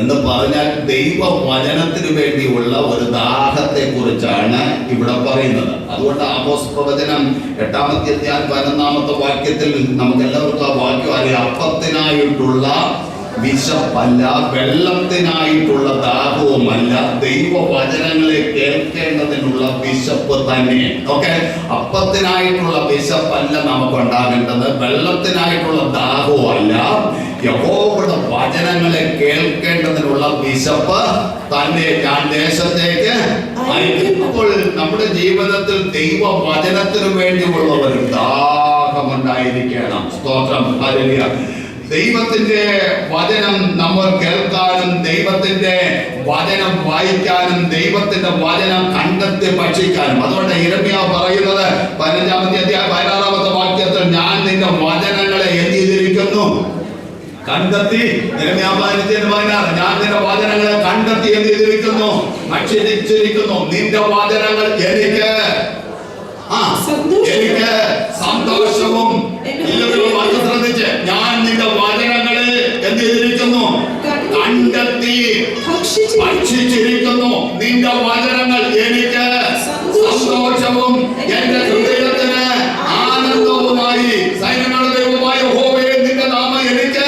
Speaker 1: എന്ന് പറഞ്ഞാൽ ദൈവവചനത്തിന് വേണ്ടിയുള്ള ഒരു ദാഹത്തെ കുറിച്ചാണ് ഇവിടെ പറയുന്നത്. അതുകൊണ്ട് ആമോസ് പ്രവചനം 8-ാമത്തെ അധ്യായം 11-ാമത്തെ വാക്യത്തിൽ നമുക്ക് എല്ലാവർക്കും ആ വാക്യം അറിയാം. അപ്പത്തിനായിട്ടുള്ള വിശപ്പല്ല, വെള്ളത്തിനായിട്ടുള്ള ദാഹവുമല്ല, ദൈവവചനങ്ങളെ കേൾക്കേണ്ടതിനുള്ള വിശപ്പ് തന്നെ. ഓക്കെ, അപ്പത്തിനായിട്ടുള്ള വിശപ്പല്ല നമുക്കുണ്ടാകേണ്ടത്, വെള്ളത്തിനായിട്ടുള്ള ദാഹവുമല്ല, യഹോവയുടെ വചനങ്ങളെ കേൾക്കേണ്ടതിനുള്ള വിശപ്പ് തന്നെ ഞാൻ ദേശത്തേക്ക് അയക്കും. അപ്പോൾ നമ്മുടെ ജീവിതത്തിൽ ദൈവവചനത്തിനു വേണ്ടിയുള്ള ഒരു ദാഹമുണ്ടായിരിക്കണം. സ്തോത്രം, ഹല്ലേലൂയ. ദൈവത്തിന്റെ വചനം നമ്മൾ കേൾക്കാനും ദൈവത്തിന്റെ വചനം വായിക്കാനും ദൈവത്തിന്റെ വചനം കണ്ടെത്തി ഭക്ഷിക്കാനും. അതുകൊണ്ട് യിരെമ്യാവ് പറയുന്നത് 15-ാമത്തെ അധ്യായം 16-ാമത്തെ വാക്യത്തിൽ, ഞാൻ നിന്റെ വചനങ്ങളെ എന്ത് ചെയ്തിരിക്കുന്നു? കണ്ടെത്തി. യിരെമ്യാവ് 15:16, ഞാൻ നിന്റെ വചനങ്ങളെ കണ്ടെത്തി എന്ത് ചെയ്തിരിക്കുന്നു? ഭക്ഷിച്ചിരിക്കുന്നു. നിന്റെ വചനങ്ങൾ എനിക്ക് സന്തോഷവും. ശ്രദ്ധിച്ച്, ഞാൻ നിന്റെ വചനങ്ങളെ എന്ത് ചെയ്തിരിക്കുന്നു? കണ്ടെത്തി ഭക്ഷിച്ചിരിക്കുന്നു. നിന്റെ വചനങ്ങൾ എനിക്ക് സന്തോഷവും എന്റെ ഹൃദയത്തിന് ആനന്ദവുമായി. സൈന്യങ്ങളുടെ ദൈവമായ യഹോവേ, നിന്റെ നാമം എനിക്ക്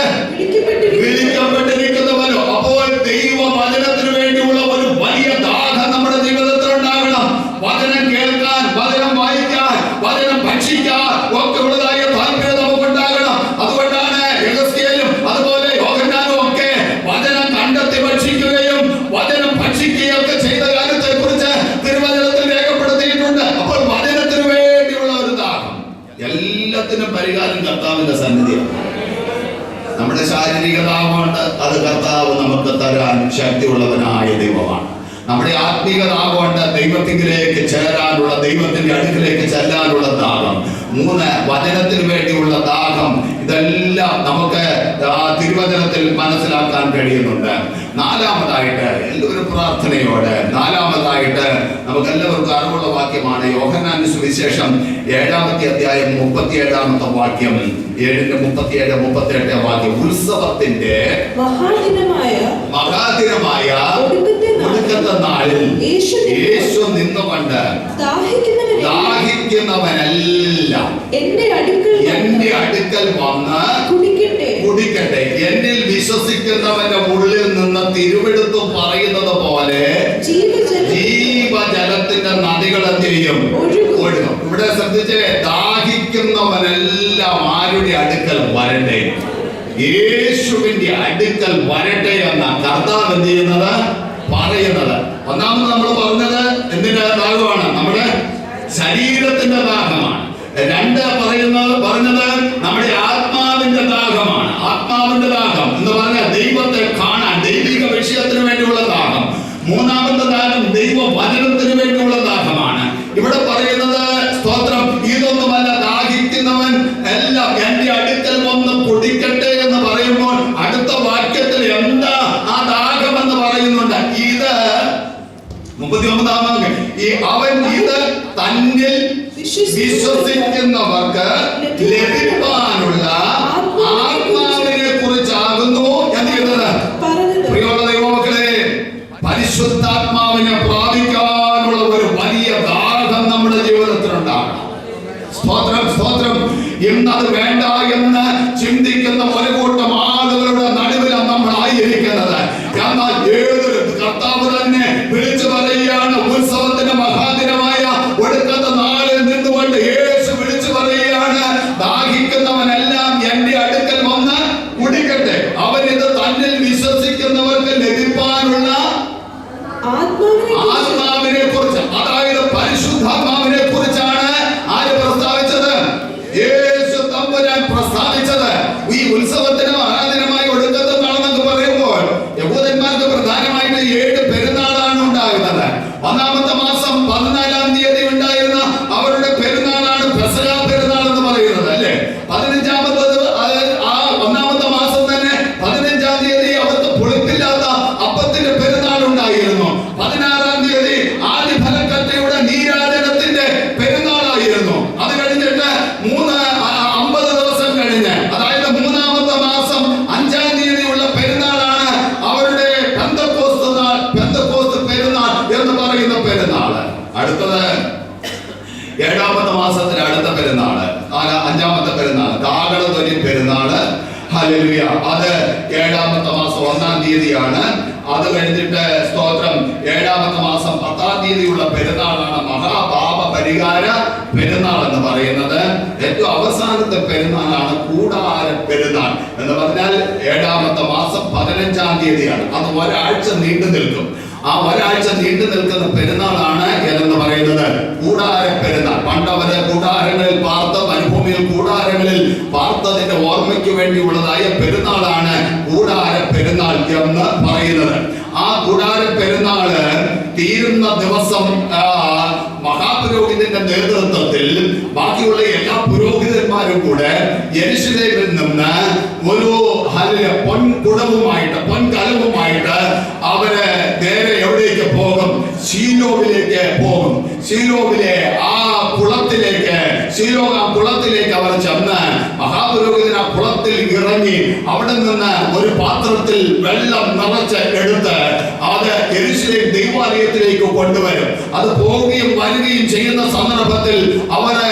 Speaker 1: വിളിക്കപ്പെട്ടിരിക്കുന്നവരോ. അപ്പോൾ ദൈവവചനത്തിന് വേണ്ടിയുള്ള ഒരു വലിയ ദാഹം നമ്മുടെ ജീവിതത്തിൽ ഉണ്ടാകണം. വചനം കേൾക്കാൻ, വചനം വായിക്കാൻ, വചനം ഭക്ഷിക്കാൻ ഒക്കെ ഉള്ളതായ താല്പര്യം നമുക്കുണ്ടാകണം. അതുകൊണ്ടാണ് യെഹെസ്കേലും അതുപോലെ യോഹന്നാനും ഒക്കെ വചനം കണ്ടെത്തി ഭക്ഷിക്കുകയും വചനം ഭക്ഷിക്കുകയും ഒക്കെ ചെയ്ത കാര്യത്തെ കുറിച്ച് തിരുവചനത്തിൽ രേഖപ്പെടുത്തിയിട്ടുണ്ട്. അപ്പോൾ വചനത്തിന് വേണ്ടിയുള്ള ഒരു ദാഹം. എല്ലാത്തിനും പരിഹാരം കർത്താവിന്റെ സന്നിധിയാണ്. നമ്മുടെ ശാരീരിക ദാഹമുണ്ട്, അത് കർത്താവ് നമുക്ക് തരാൻ ശക്തിയുള്ളവനായ ദൈവമാണ്. നമ്മുടെ ആത്മീക ദാഹമുണ്ട്, ദൈവത്തിലേക്ക് ചേരാനുള്ള, ദൈവത്തിന്റെ അടുക്കിലേക്ക് ചെല്ലാനുള്ള ദാഹം. 3, വചനത്തിന് വേണ്ടിയുള്ള ദാഹം. ഇതെല്ലാം നമുക്ക് തിരുവചനത്തിൽ മനസ്സിലാക്കാൻ കഴിയുന്നുണ്ട്. 4-മതായിട്ട് എല്ലാവരും പ്രാർത്ഥനയോടെ, 4-മതായിട്ട് നമുക്ക് എല്ലാവർക്കും അറിവുള്ള വാക്യമാണ് യോഹന്നാന്റെ സുവിശേഷം 7-ാമത്തെ അധ്യായം 37-ാമത്തെ വാക്യം. 7-37-38 വാക്യം. ഉത്സവത്തിന്റെ മഹാദിനമായ ഒടുക്കത്തെ നാളിൽ യേശു നിന്നുകൊണ്ട് ദാഹിക്കുന്നവനെല്ലാം എന്റെ അടുക്കൽ വന്ന് കുടിക്കട്ടെ. എന്നിൽ വിശ്വസിക്കുന്നവന്റെ ഉള്ളിൽ നിന്ന് തിരുവെടുത്തു പറയുന്നത് പോലെ ജീവജലത്തിന്റെ നദികൾ എന്ത് ചെയ്യും? ഒഴുകും. ഇവിടെ ശ്രദ്ധിച്ചേ, ദാഹിക്കുന്നവനെല്ലാം ആരുടെ അടുക്കൽ വരട്ടെ? യേശുവിന്റെ അടുക്കൽ വരട്ടെ എന്ന കർത്താവ് എന്ത് ചെയ്യുന്നത്? പറയുന്നത്. ഒന്നാമത് നമ്മൾ പറഞ്ഞത് എന്തിന്റെ ദാഹമാണ്? നമ്മുടെ ശരീരത്തിന്റെ ദാഹമാണ്. 2 പറഞ്ഞത് നമ്മുടെ ആത്മാവിന്റെ ദാഹമാണ്. ആത്മാവിന്റെ ദാഹം എന്ന് പറഞ്ഞാൽ ദൈവത്തെ കാണാൻ, ദൈവിക വിഷയത്തിന് വേണ്ടിയുള്ള ദാഹം. 3-ാമത്തെ ദാഹം ദൈവവചനത്തിന് വേണ്ടിയുള്ള ദാഹമാണ്. ഇവിടെ പറയുന്നത്, സ്തോത്രം, ഇതൊന്നുമല്ല, ദാഹിക്കുന്നവൻ എല്ലാം എന്റെ അടുക്കൽ വന്ന് കുടിക്കട്ടെ എന്ന് പറയുമ്പോൾ അടുത്ത വാക്യത്തിൽ എന്താ ആ ദാഹം എന്ന് പറയുന്നുണ്ട്. ഇത് 39-ാമത്, അവൻ ഇത് തന്നിൽ വിശ്വസിക്കുന്നവർക്ക് ലഭിക്കാനുള്ള ആത്മാവിനെ കുറിച്ചാകുന്നു എന്ന് ചെയ്യുന്നത്. പ്രിയമുള്ള ദൈവമക്കളെ, പരിശുദ്ധാത്മാവിനെ പ്രാപിക്കാനുള്ള ഒരു വലിയ ദാഹം നമ്മുടെ ജീവിതത്തിൽ ഉണ്ടാകണം. സ്തോത്രം, സ്തോത്രം. ഇന്നത് വേണ്ട എന്ന് ചിന്തിക്കുന്ന ഒരു കൂട്ടം ആളുകളുടെ നടുവിലാണ് നമ്മൾ ആയിരിക്കുന്നത്. എന്നാൽ ഏതൊരു കർത്താവ് തന്നെ വിളിച്ചു പറയുകയാണ്, ഉത്സവത്തിന്റെ മഹാദിനമായ ഒടുക്കത്തെ നാളിൽ നിന്നുകൊണ്ട് യേശു വിളിച്ചു പറയുകയാണ്, ദാഹിക്കുന്നവനെല്ലാം എന്റെ അടുക്കൽ വന്ന് കുടിക്കട്ടെ. അവനിത് തന്നിൽ വിശ്വസിക്കുന്നവർക്ക് ലഭിക്കാനുള്ള ആത്മാവിനെ കുറിച്ച്, അതായത് പരിശുദ്ധാത്മാവിനെ കുറിച്ചാണ് ആര് പ്രസ്താവിച്ചത്? യേശു തമ്പുരാൻ പ്രസ്താവിച്ചത്. ഉത്സവത്തിനോ ആരാധനമായി ഒടുക്കത്തുന്നാളെന്നൊക്കെ പറയുമ്പോൾ യഹൂദന്മാർക്ക് പ്രധാനമായിട്ട് 7 പെരുന്നാളാണ് ഉണ്ടാകുന്നത്. ഒന്നാമത്തെ മാസം 14-ാം തീയതി ഉണ്ടായിരുന്ന അവരുടെ പെരുന്നാളാണ് പെസഹ പെരുന്നാൾ എന്ന് പറയുന്നത്, അല്ലേ? 15-ാമത്തത് ആ ഒന്നാമത്തെ മാസം തന്നെ 15-ാം തീയതി അവർക്ക് പുളിപ്പില്ലാത്ത അപ്പത്തിന്റെ പെരുന്നാൾ ഉണ്ടായിരുന്നു. 16-ാം തീയതി ആദ്യ ഫലക്കറ്റയുടെ നീരാജനത്തിന്റെ പെരുന്നാളായിരുന്നു. അത് കഴിഞ്ഞിട്ട് 50 ദിവസം കഴിഞ്ഞ്, അതായത് 3-ാമത്തെ മാസം 5-ാം തീയതിയുള്ള പെരുന്നാളാണ് അവരുടെ പെന്തക്കോസ്ത് പെരുന്നാൾ എന്ന് പറയുന്ന പെരുന്നാള്. അടുത്തത് 7-ാമത്തെ മാസത്തിലെ അടുത്ത പെരുന്നാള്, 5-ാമത്തെ പെരുന്നാള് കാഹളധ്വനി പെരുന്നാള്. ഹല്ലേലൂയ. അത് 7-ാമത്തെ മാസം 1-ാം തീയതിയാണ്. അത് കഴിഞ്ഞിട്ട് സ്തോത്രം 7-ാമത്തെ മാസം 10-ാം തീയതിയുള്ള പെരുന്നാളാണ് മഹാപാപ പരിഹാര പെരുന്നാൾ എന്ന് പറയുന്നത്. ഏറ്റവും അവസാനത്തെ പെരുന്നാളാണ് കൂടാര പെരുന്നാൾ എന്ന് പറഞ്ഞാൽ 7-ാമത്തെ മാസം 15-ാം തീയതിയാണ്. അത് ഒരാഴ്ച നീണ്ടു നിൽക്കും. ആ ഒരാഴ്ച നീണ്ടു നിൽക്കുന്ന പെരുന്നാളാണ് എന്ന് പറയുന്നത് കൂടാര പെരുന്നാൾ. പണ്ടവര് കൂടാരങ്ങളിൽ പാർത്ത, മരുഭൂമിയിൽ കൂടാരങ്ങളിൽ പാർത്തതിന്റെ ഓർമ്മയ്ക്ക് വേണ്ടിയുള്ളതായ പെരുന്നാളാണ് കൂടാര പെരുന്നാൾ എന്ന് പറയുന്നത്. ആ കൂടാര പെരുന്നാള് തീരുന്ന ദിവസം മഹാപുരോഹിതന്റെ നേതൃത്വത്തിൽ ബാക്കിയുള്ള എല്ലാ പുരോഹിതന്മാരും കൂടെ യെരൂശലേമിൽ നിന്ന് ഒരു പൊൻകുടവുമായിട്ട്, പൊൻകലവുമായിട്ട് അവര് നേരെ എവിടേക്ക് പോകും? ശീലോവിലേക്ക് പോകും. ശീലോവിലെ ആ കുളത്തിലേക്ക്, കുളത്തിലേക്ക് അവർ ചെന്ന് മഹാപുരോഹിതൻ ആ കുളത്തിൽ ഇറങ്ങി അവിടെ നിന്ന് ഒരു പാത്രത്തിൽ വെള്ളം നിറച്ച് എടുത്ത് അത് യെരൂശലേം ദൈവാലയത്തിലേക്ക് കൊണ്ടുവരും. അത് പോവുകയും വരികയും ചെയ്യുന്ന സന്ദർഭത്തിൽ അവര്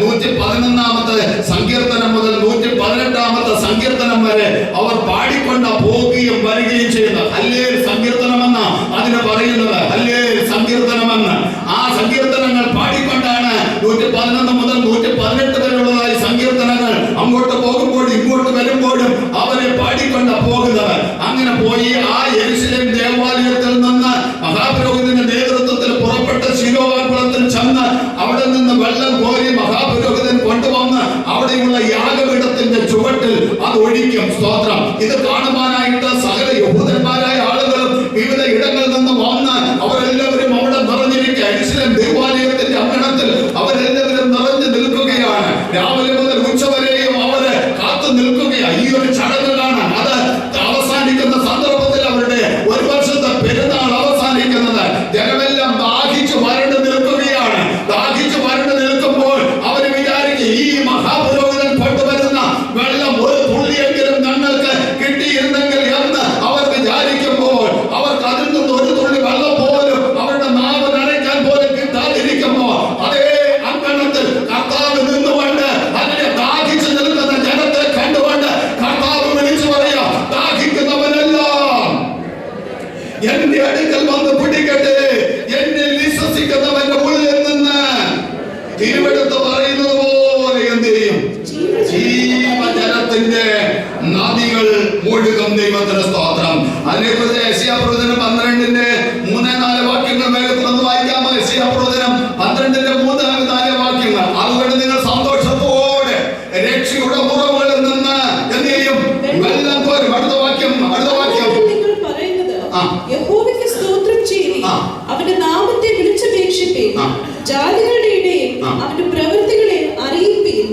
Speaker 1: 111-ാമത്തെ സങ്കീർത്തനം മുതൽ 118-ാമത്തെ സങ്കീർത്തനം വരെ അവർ പാടിക്കൊണ്ട് പോവുകയും വരികയും ചെയ്യുന്ന ഹല്ലേൽ സങ്കീർത്തനമെന്ന് അതിന് പറയുന്നത്. ഹല്ലേൽ സങ്കീർത്തനമെന്ന് ആ സങ്കീർത്തനങ്ങൾ പാടിക്കൊണ്ടാണ് 111 മുതൽ 118 വരെയുള്ളതായ സങ്കീർത്തനങ്ങൾ അങ്ങോട്ട് പോകുമ്പോഴും ഇങ്ങോട്ട് വരുമ്പോഴും അവരെ പാടിക്കൊണ്ട് പോകുന്നത്. അങ്ങനെ പോയി ആ യെരൂശലേം ദേവാലയത്തിൽ നിന്ന് മഹാപുരോഹിതന്റെ നേതൃത്വത്തിൽ പുറപ്പെട്ട് ശിലോവാകുളത്തിൽ ചെന്ന് അവിടെ നിന്ന് വെള്ളം കോരി മഹാപുരോഹിതൻ കൊണ്ടുവന്ന് അവിടെയുള്ള യാഗപീഠത്തിന്റെ ചുവട്ടിൽ അത് ഒഴിക്കും. സ്തോത്രം. ഇത് കാണുവാനായിട്ട് സകല യഹൂദന്മാരായ ആളുകളും വിവിധ ഇടങ്ങളിൽ നിന്ന് വന്ന് അവരെല്ലാവരും അവിടെ നിറഞ്ഞിരിക്കുക. യെരൂശലേം ദൈവാലയത്തിന്റെ അങ്കണത്തിൽ അവരെല്ലാവരും നിറഞ്ഞു നിൽക്കുകയാണ്. രാവിലെ മുതൽ ഉച്ചവരെയും അവര് കാത്തു നിൽക്കുകയാണ് ഈ ഒരു ചടങ്ങ് കാണാൻ. അത് അവസാനിക്കുന്ന സന്ദർഭത്തിൽ അവരുടെ ഒരു വർഷത്തെ പെരുന്നാൾ അവസാനിക്കുന്നത്. ജനമെല്ലാം ദാഹിച്ചു വരണ്ടു നിൽക്കുകയാണ്. ദാഹിച്ചു വരണ്ടു നിൽക്കുമ്പോൾ അവര് വിചാരിക്കും ഈ മഹാപുരോഹിതൻ കൊണ്ടുവരുന്ന വെള്ളം ഒരു തുള്ളിയെങ്കിലും ഞങ്ങൾക്ക് കിട്ടിയിരുന്നെങ്കിൽ എന്ന് അവർ വിചാരിക്കുമ്പോൾ അവർക്ക് അതിൽ നിന്ന് ഒരു തുള്ളി വെള്ളം പോലും അവരുടെ നാവ് നനയ്ക്കാൻ പോലും കിട്ടാതിരിക്കുമ്പോൾ അതേ അങ്കണത്തിൽ കർത്താവ് നിന്നുകൊണ്ട് അതിനെ ദാഹിച്ചു നിൽക്കുന്ന ജനത്തെ കണ്ടുകൊണ്ട് കർത്താവ് വിളിച്ചു പറയാം, ദാഹിക്കുന്നവനെല്ലാം എന്റെ അടുക്കൽ വന്ന് പിടിക്കട്ടെ, എന്നിൽ വിശ്വസിക്കുന്നവന്റെ ഉള്ളിൽ നിന്ന് തിരുവെടുത്ത് പറയുന്നത് പോലെ എന്ത് ചെയ്യും? ജീവജലത്തിന്റെ നദികൾ ഒഴുകും. ദൈവത്തിന്റെ സ്തോത്രം. അതിനെക്കുറിച്ച് യെശയ്യാപ്രവചനം 12-3-4 വാക്യങ്ങൾ വേഗത്തിൽ വായിക്കാമോ? യെശയ്യാപ്രവചനം 12-3-4 വാക്യങ്ങൾ. അതുകൊണ്ട് നിങ്ങൾ സന്തോഷത്തോടെ രക്ഷയുടെ ഉറവുകളിൽ നിന്ന് എന്ത് ചെയ്യും? വെള്ളം കോരും. അടുത്ത വാക്യം.
Speaker 2: യഹോവയ്ക്ക് സ്തോത്രം ചെയ്യ്, അവന്റെ നാമത്തെ വിളിച്ചപേക്ഷിപ്പീൻ, ജാതികളുടെ ഇടയിൽ അവന്റെ പ്രവൃത്തികളെ അറിയിപ്പീൻ.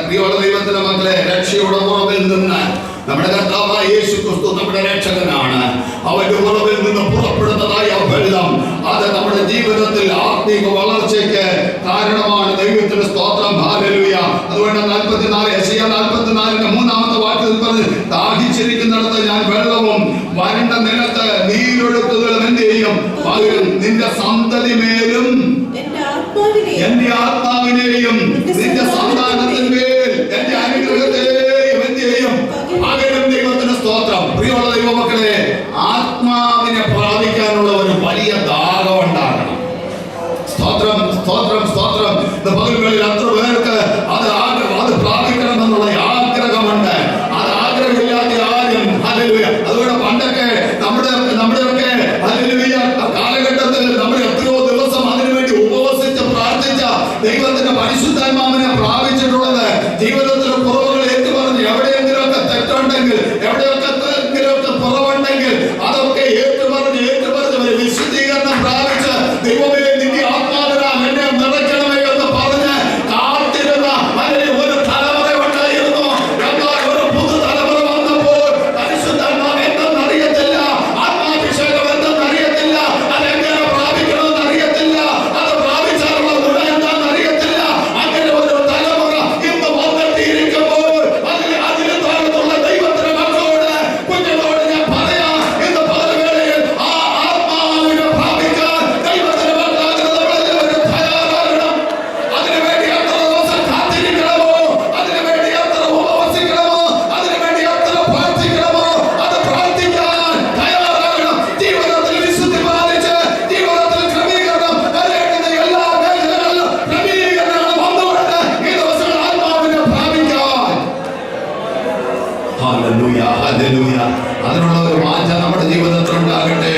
Speaker 1: പ്രിയമുള്ള ദൈവത്തിന്റെ മക്കളെ, രക്ഷയുടെ ഉറവിൽ നിന്ന് നമ്മുടെ കർത്താവായ യേശു ക്രിസ്തു നമ്മുടെ രക്ഷകനാണ്. അവന്റെ ഉറവിൽ നിന്ന് പുറപ്പെടുന്നതായ വെള്ളം അത് നമ്മുടെ ജീവിതത്തിൽ ആത്മീക വളർച്ചയ്ക്ക് കാരണമാണ്. ദൈവത്തിന്റെ സ്തോത്രം. ഹല്ലേലൂയ. അതുകൊണ്ട് 44-3-ാമത്തെ വാക്യത്തിൽ പറഞ്ഞു, ദാഹിച്ചിരിക്കുന്നിടത്ത് ഞാൻ വെള്ളവും വരണ്ട നിലത്ത് നീരൊഴുക്കുകളും എന്ത് ചെയ്യും? പകരും. നിന്റെ സന്തതി മേലും എന്റെ ആത്മാവിനെയും നിന്റെ സന്താനത്തിന്മേൽ എന്റെ അനുഗ്രഹത്തെയും എന്ത് ചെയ്യും? പകരും. ദൈവത്തിന്റെ സ്തോത്രം. പ്രിയമുള്ള ദൈവമക്കളെ, ആത്മാവിനെ പ്രാപിക്കാനുള്ള ഒരു വലിയ ദാഹം ഉണ്ടാകണം. സ്തോത്രം, സ്തോത്രം, സ്തോത്രം. പകലുകളിൽ അത്ര പേർക്ക് അത് പ്രാപിക്കണമെന്നുള്ള ആഗ്രഹമുണ്ട്. അത് ആഗ്രഹമില്ലാത്ത ആരും. ഹല്ലേലൂയ. അതുകൊണ്ട് പണ്ടൊക്കെ നമ്മുടെയൊക്കെ ഹല്ലേലൂയ കാലഘട്ടത്തിൽ നമ്മൾ എത്രയോ ദിവസം അതിനുവേണ്ടി ഉപവസിച്ച് പ്രാർത്ഥിച്ച ദൈവത്തിന്റെ പരിശുദ്ധാത്മാവിനെ പ്രാപിച്ചിട്ടുള്ളത്. ജീവിതത്തിലെ കുറവുകൾ ഏറ്റുപറഞ്ഞ് എവിടെയെങ്കിലുമൊക്കെ തെറ്റുണ്ട് കുറവുണ്ടെങ്കിൽ, എവിടെയൊക്കെ കുറവുണ്ടെങ്കിൽ അതൊക്കെ ഏറ്റുപറഞ്ഞ് ഒരു വിശുദ്ധീകരണം പ്രാപിച്ച് ദൈവമേ നിന്റെ ആത്മാവിനാൽ എന്നെ നിറയ്ക്കണമേ എന്ന് പറഞ്ഞ് കാത്തിരുന്ന ഒരു തലമുറ ഉണ്ടായിരുന്നു. എന്നാൽ ഒരു പുതുതലമുറ വന്നപ്പോൾ പരിശുദ്ധാത്മാവ് എന്തെന്നറിയത്തില്ല, ആത്മാഭിഷേകം എന്തെന്നറിയത്തില്ല, അതെങ്ങനെ പ്രാപിക്കണമെന്ന് അറിയത്തില്ല, അത് പ്രാപിച്ചാലുള്ള ഗുണ എന്താണെന്നറിയത്തില്ല. അങ്ങനെ ഒരു തലമുറ ഇന്ന് വന്നെത്തിയിരിക്കുമ്പോൾ അതിന് താഴത്തുള്ള ദൈവത്തിന്റെ മക്കളോട്, കുഞ്ഞുങ്ങളോട് ഞാൻ പറയാം, ഇന്ന് പകൽവേളയിൽ ആ ആത്മാവിനെ പ്രാപിക്കാൻ ദൈവത്തിന്റെ മക്കളാകുന്ന നമ്മളെല്ലാവരും തയ്യാറാകണം. അതിനുവേണ്ടി എത്ര ദിവസം കാത്തിരിക്കണമോ, അതിനുവേണ്ടി എത്ര ഉപവസിക്കണമോ, അതിനുവേണ്ടി എത്ര പ്രാർത്ഥിക്കണമോ അത് പ്രാർത്ഥിക്കാൻ തയ്യാറാകണം. ജീവിതത്തിൽ വിശുദ്ധി പാലിച്ച് ജീവിതത്തിൽ ക്രമീകരണം വരേണ്ടുന്ന എല്ലാ മേഖലകളിലും ക്രമീകരണങ്ങൾ വന്നുകൊണ്ട് ഈ ദിവസങ്ങൾ ആത്മാവിനെ പ്രാപിക്കാൻ. Hallelujah, hallelujah. അതിനുള്ള ഒരു വാഞ്ച നമ്മുടെ ജീവിതത്തിൽ ഉണ്ടാകട്ടെ.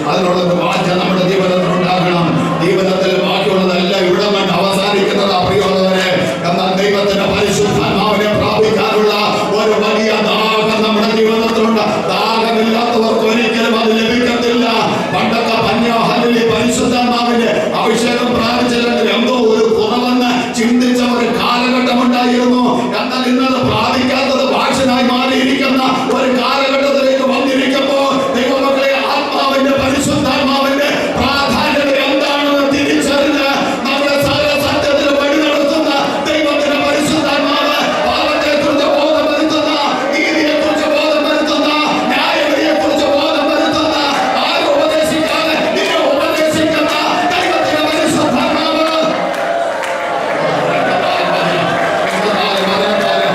Speaker 1: അതിനുള്ള ഒരു വാഞ്ച നമ്മുടെ ജീവിതത്തിൽ ഉണ്ടാകണം. ജീവിതത്തിൽ ബാക്കിയുള്ളതെല്ലാം ഇവിടെ കൊണ്ട് അവസാനിക്കുന്നതാ പ്രിയമുള്ളവരെ. എന്നാൽ ദൈവത്തിന്റെ പരിശുദ്ധാത്മാവിനെ പ്രാപിക്കാനുള്ള ഒരു വലിയ ദാഹം നമ്മുടെ ജീവിതത്തിലുണ്ട്. ദാഹമില്ലാത്തവർക്ക് ഒരിക്കലും അത് ലഭിക്കത്തില്ല. പണ്ടൊക്കെ പന്യാഹലിൽ പരിശുദ്ധാത്മാവിന്റെ അഭിഷേകം പ്രാപിച്ചില്ലെങ്കിൽ എന്തോ ഒരു കുറവെന്ന് ചിന്തിച്ച ഒരു കാലഘട്ടം ഉണ്ടായിരുന്നു. എന്നാൽ ഇന്നത് പ്രാപിക്കാത്തത് ഭാഷനായി മാറിയിരിക്കുന്ന ഒരു കാലഘട്ടത്തിലേക്ക് വന്നിരിക്കുമ്പോൾ ദൈവമക്കളെ ആത്മാവിന്റെ പരിശുദ്ധാത്മാവിന്റെ പ്രാധാന്യത എന്താണെന്ന് തിരിച്ചറിഞ്ഞ് നമ്മുടെ സകല സത്യത്തിന് വഴി നടത്തുന്ന ദൈവത്തിന്റെ പരിശുദ്ധാത്മാവ് പാപത്തെക്കുറിച്ച് ബോധം വരുത്തുന്ന, നീതിയെക്കുറിച്ച് ബോധം വരുത്തുന്ന, ന്യായവിധിയെക്കുറിച്ച് ബോധം വരുത്തുന്ന, ആരും ഉപദേശിക്കാതെ നിന്നെ ഉപദേശിക്കുന്ന ദൈവത്തിന്റെ പരിശുദ്ധാത്മാവ്.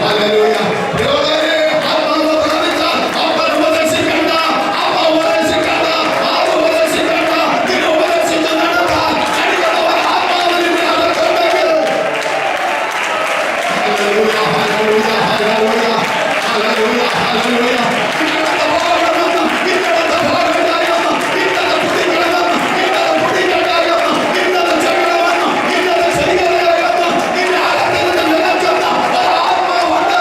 Speaker 1: ഹല്ലേലൂയ. ദേവനെ ആത്മാവ് പ്രാപിച്ചാൽ അവൻ ഉപദേശിക്കണ്ട, അവൻ ഉപദേശിക്കണ്ട, ആരും ഉപദേശിക്കണ്ട, നിന്നെ ഉപദേശിച്ച് നടത്താൻ കഴിയുന്നവൻ ആത്മാവ് നിന്നെ അകത്തുണ്ടെങ്കിൽ. Hallelujah, hallelujah, hallelujah, hallelujah, hallelujah. ഇന്നത്തെ പോകണമെന്നും ഇന്നത്തെ പോകണ്ടായെന്നും ഇന്നത്തെ കുടിക്കണമെന്നും ഇന്നത്തെ കുടിക്കണ്ടായെന്നും ഇന്നത്തെ ചെയ്യണമെന്നും ഇന്നത്തെ ചെയ്യണമെന്നും നിന്നെ അകത്തിരുന്ന് നിലയ്ക്കുന്ന ഒരാത്മാവുണ്ട്.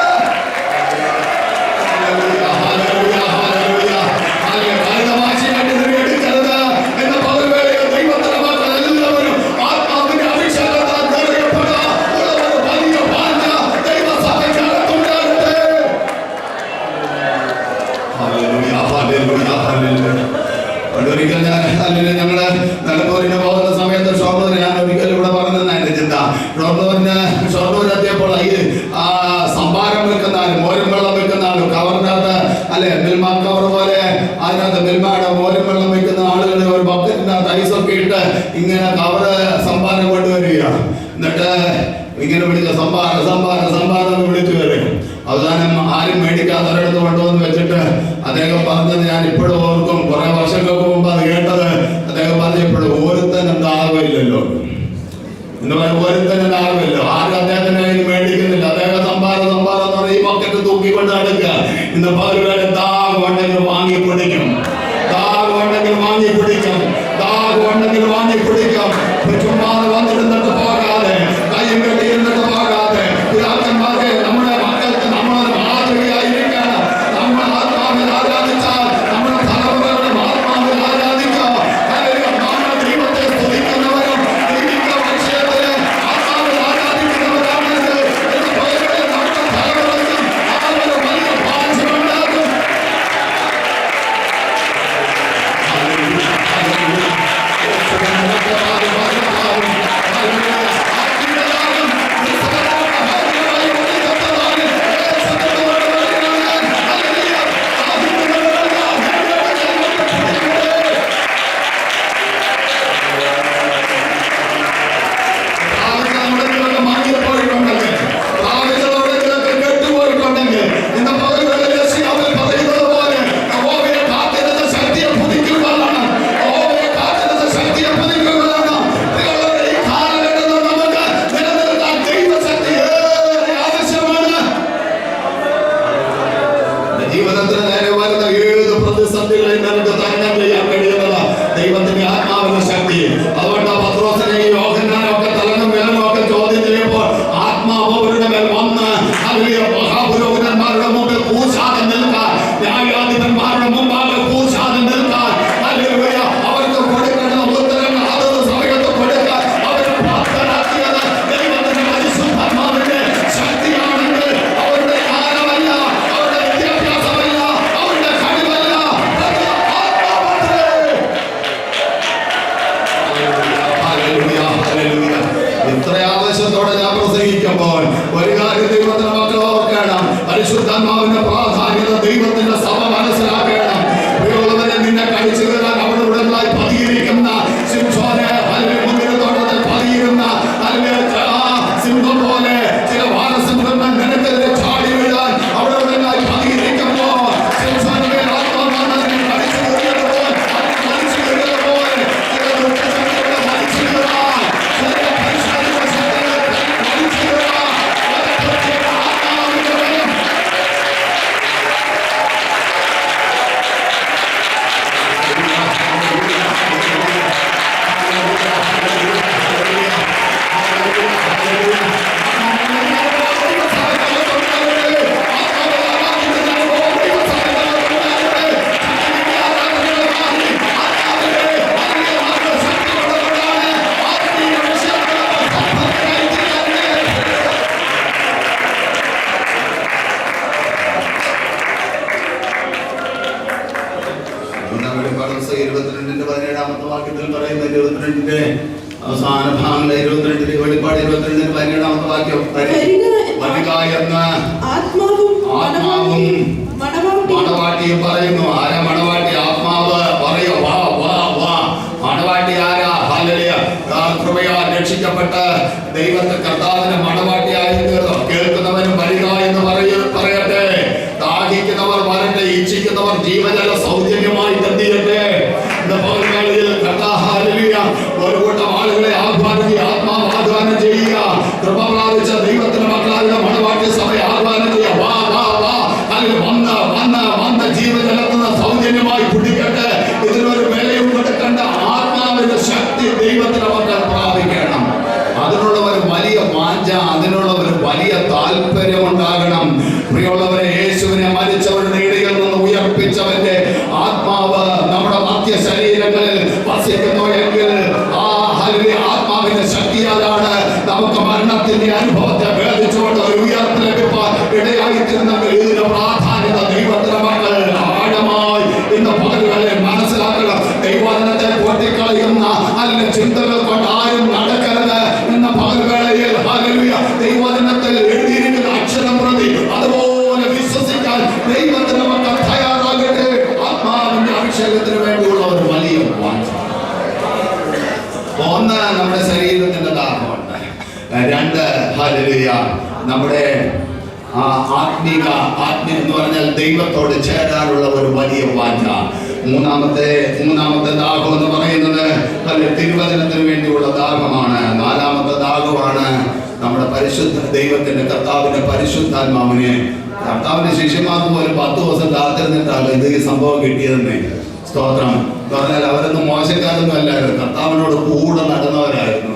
Speaker 1: Hallelujah, hallelujah, hallelujah. ഹല്ലേലൂയ. ഇതിനെ എടുക്കരുത്. എന്ന പകൽവേളയിൽ ദൈവത്തിന്റെ മക്കൾ എല്ലാവരും ആത്മാവിന്റെ അഭിഷേകത്താൽ നിറയപ്പെടുക. ഒരു വലിയ വാഞ്ച ദൈവസഭയ്ക്കകത്തുണ്ടാകട്ടെ. Hallelujah, hallelujah, hallelujah. ഒരിക്കൽ ഞങ്ങള് നിലമ്പൂരിന് പോകുന്ന സമയത്ത് ഷൊർണൂർ, ഞാൻ ഒരിക്കൽ ഇവിടെ പറഞ്ഞതാണ് എന്റെ ചിന്ത. ഷൊർണൂരെത്തിയപ്പോൾ ആ സംഭാരം വെക്കുന്ന ആള്, മോരും വെള്ളം വെക്കുന്ന ആള്, കവറിനകത്ത് അല്ലെ മിൽമ കവർ പോലെ അതിനകത്ത് മിൽമയുടെ മോരും വെള്ളം വെക്കുന്ന ആളുകൾ ഒരു ബക്കറ്റിനകത്ത് ഐസൊക്കെ ഇട്ട് ഇങ്ങനെ കവറ് സംഭാരം കൊണ്ടുവരികയാണ്. എന്നിട്ട് ഇങ്ങനെ വിളിച്ച സംഭാരം സംഭാരം സംഭാരം എന്ന് വിളിച്ചു വരും. അവസാനം ആരും മേടിക്കാത്ത ഒരിടത്ത് കൊണ്ടുവന്ന് വെച്ചിട്ട് അദ്ദേഹം പറഞ്ഞത് ഞാൻ ഇപ്പോഴും ഓർക്കും. കുറെ വർഷങ്ങൾക്ക് മുമ്പ് അത് കേട്ടത്. അദ്ദേഹം പറഞ്ഞപ്പോഴും ഓരോരുത്തൻ എന്താകില്ലല്ലോ എന്ന് പറയാൻ ഓരോരുത്തൻ എന്താകില്ലല്ലോ. ആരും അദ്ദേഹത്തിന്റെ കയ്യിൽ മേടിക്കുന്നില്ല. അദ്ദേഹം സംഭാരം സംഭാരം എന്ന് പറഞ്ഞ ഈ ബക്കറ്റ് തൂക്കിക്കൊണ്ട് നടക്കുക. ഇന്ന് പകൽവേള ദാഹമുണ്ടെങ്കിൽ വാങ്ങി പിടിക്കും, ദാഹമുണ്ടെങ്കിൽ വാങ്ങി പിടിക്കും, ദാഹമുണ്ടെങ്കിൽ വാങ്ങി പിടിക്കും. ചുമ്മാതെ വന്നിരുന്നിട്ട് പോകാതെ, കയ്യും കെട്ടിയിരുന്നിട്ട് പോകാതെ, പിതാക്കന്മാരെ നമ്മുടെ മക്കൾക്ക് നമ്മളൊരു മാതൃകയായിരിക്കണം. നമ്മൾ ആത്മാവിൽ ആരാധിച്ചാൽ നമ്മുടെ തലമുറകളുടെ ആത്മാവിൽ ആരാധിക്കുക. നമ്മൾ ദൈവത്തെ സ്തുതിക്കുന്നവരും ദൈവിക വിഷയത്തില് ആത്മാവിൽ ആരാധിക്കുന്നവരാണെങ്കിൽ നമ്മുടെ തലമുറയ്ക്കും ആ ഒരു വലിയ ഭാഗ്യമുണ്ടാകും. ജീവിതത്തിന് നേരെ വരുന്ന ഏത് പ്രതിസന്ധികളെയും നമുക്ക് തരണം ചെയ്യാൻ കഴിയുന്നത് ദൈവത്തിന്റെ ആത്മാവിന്റെ ശക്തി. അതുകൊണ്ട് പത്രോസിനെയും യോഹന്നാനും ഒക്കെ തലനും വിലനും ഒക്കെ ചോദ്യം ചെയ്യുമ്പോൾ ആത്മാവ് അവരുടെ മേൽ വന്ന് മഹാപുരോഹിതന്മാരുടെ മുമ്പിൽ കൂശാതെ നിൽക്കാൻ 22:17 വാക്യത്തിൽ പറയുന്ന 22 അവസാന ഭാഗങ്ങളെ 22 വെളിപ്പാട് 22:17 വാക്യം വരിക എന്ന് ആത്മാവും മണവാട്ടിയും പറയുന്നു. ആരാ മണവാട്ടി? ആത്മാവ് പറയോ വാ വാ വാ. മണവാട്ടി ആരാ? ഹല്ലേലൂയ. കൃപയാൽ രക്ഷിക്കപ്പെട്ട ദൈവത്തെ കർത്താവിന്റെ മണവാട്ടിയായി തീർന്നു. കേൾക്കുന്നവനും വരിക എന്ന് പറയട്ടെ. ദാഹിക്കുന്നവർ വരട്ടെ, ഇച്ഛിക്കുന്നവർ ജീവജല സൗജന്യമായി തന്നിരട്ടെ. ഒരു കൂട്ടം ആളുകളെ ആത്മാവ് ആഹ്വാനം ചെയ്യുക. കൃപ പ്രാപിച്ച ദൈവത്തിന്റെ മക്കളായ മണവാട്ടി സഭയെ ആഹ്വാനം ചെയ്യുക. വാ വാ വാ. അതിൽ വന്ന് ജീവജലത്തിന് സൗജന്യമായി കുടിക്കട്ടെ. ഇതിനൊരു വിലയും കൊടുക്കേണ്ട ആത്മാവിന്റെ ശക്തി ദൈവത്തിന്റെ മക്കൾ പ്രാപിക്കണം. അതിനുള്ള ഒരു വലിയ വാഞ്ച, അതിനുള്ള ഒരു വലിയ താല്പര്യം ഉണ്ടാകണം. പ്രിയമുള്ളവരെ, യേശുവിനെ മരിച്ചവരുടെ ഇടയിൽ നിന്ന് ഉയർപ്പിച്ചവന്റെ ആത്മാവ് നമ്മുടെ മധ്യ ശരീരങ്ങളിൽ വസിക്കുന്നു എങ്കിൽ ആ ആത്മാവിന്റെ ശക്തിയാലാണ് നമുക്ക് മരണത്തിന്റെ അനുഭവത്തെ ഭേദിച്ചുകൊണ്ട് ഒരു ഉയർപ്പ് ലഭിക്കാൻ ഇടയായിത്തീരുന്നെങ്കിൽ ഇതിന്റെ പ്രാധാന്യത ദൈവത്തിന്റെ മക്കൾ ആഴമായി ഇന്ന് പകലുകളെ മനസ്സിലാക്കണം. ദൈവവചനത്തെ പൊട്ടിക്കളയുന്ന അല്ലെങ്കിൽ ചിന്തകൾ കൊണ്ട് ആരും നടക്കരുത് എന്ന പകലുവേളയിൽ ദൈവവചനത്തിൽ എഴുതിയിരിക്കുന്ന അക്ഷരം പ്രതി അതുപോലെ വിശ്വസിക്കാൻ ദൈവത്തിന്റെ മക്കൾ തയ്യാറാകട്ടെ. ആത്മാവിന്റെ അഭിഷേകത്തിന് വേണ്ടിയുള്ള ഒരു വലിയ വാഞ്ച. ഒന്ന്, നമ്മുടെ ശരീരത്തിന്റെ ദാഹമുണ്ട്. രണ്ട്, ഹല്ലേലൂയ, നമ്മുടെ ആത്മീയ എന്ന് പറഞ്ഞാൽ ദൈവത്തോട് ചേരാനുള്ള ഒരു വലിയ വാഞ്ച. മൂന്നാമത്തെ ദാഹം എന്ന് പറയുന്നത് തിരുവചനത്തിന് വേണ്ടിയുള്ള ദാഹമാണ്. നാലാമത്തെ ദാഹമാണ് നമ്മുടെ പരിശുദ്ധ ദൈവത്തിന്റെ കർത്താവിന്റെ പരിശുദ്ധാത്മാവിനെ. കർത്താവിന്റെ ശിഷ്യന്മാർക്ക് പോലും 10 ദിവസം കാത്തിരുന്നിട്ടാണ് ഇത് ഈ സംഭവം കിട്ടിയതെന്നേ. സ്തോത്രം. പറഞ്ഞാൽ അവരൊന്നും മോശക്കാരൊന്നും അല്ലായിരുന്നു, കർത്താവിനോട് കൂടെ നടന്നവരായിരുന്നു.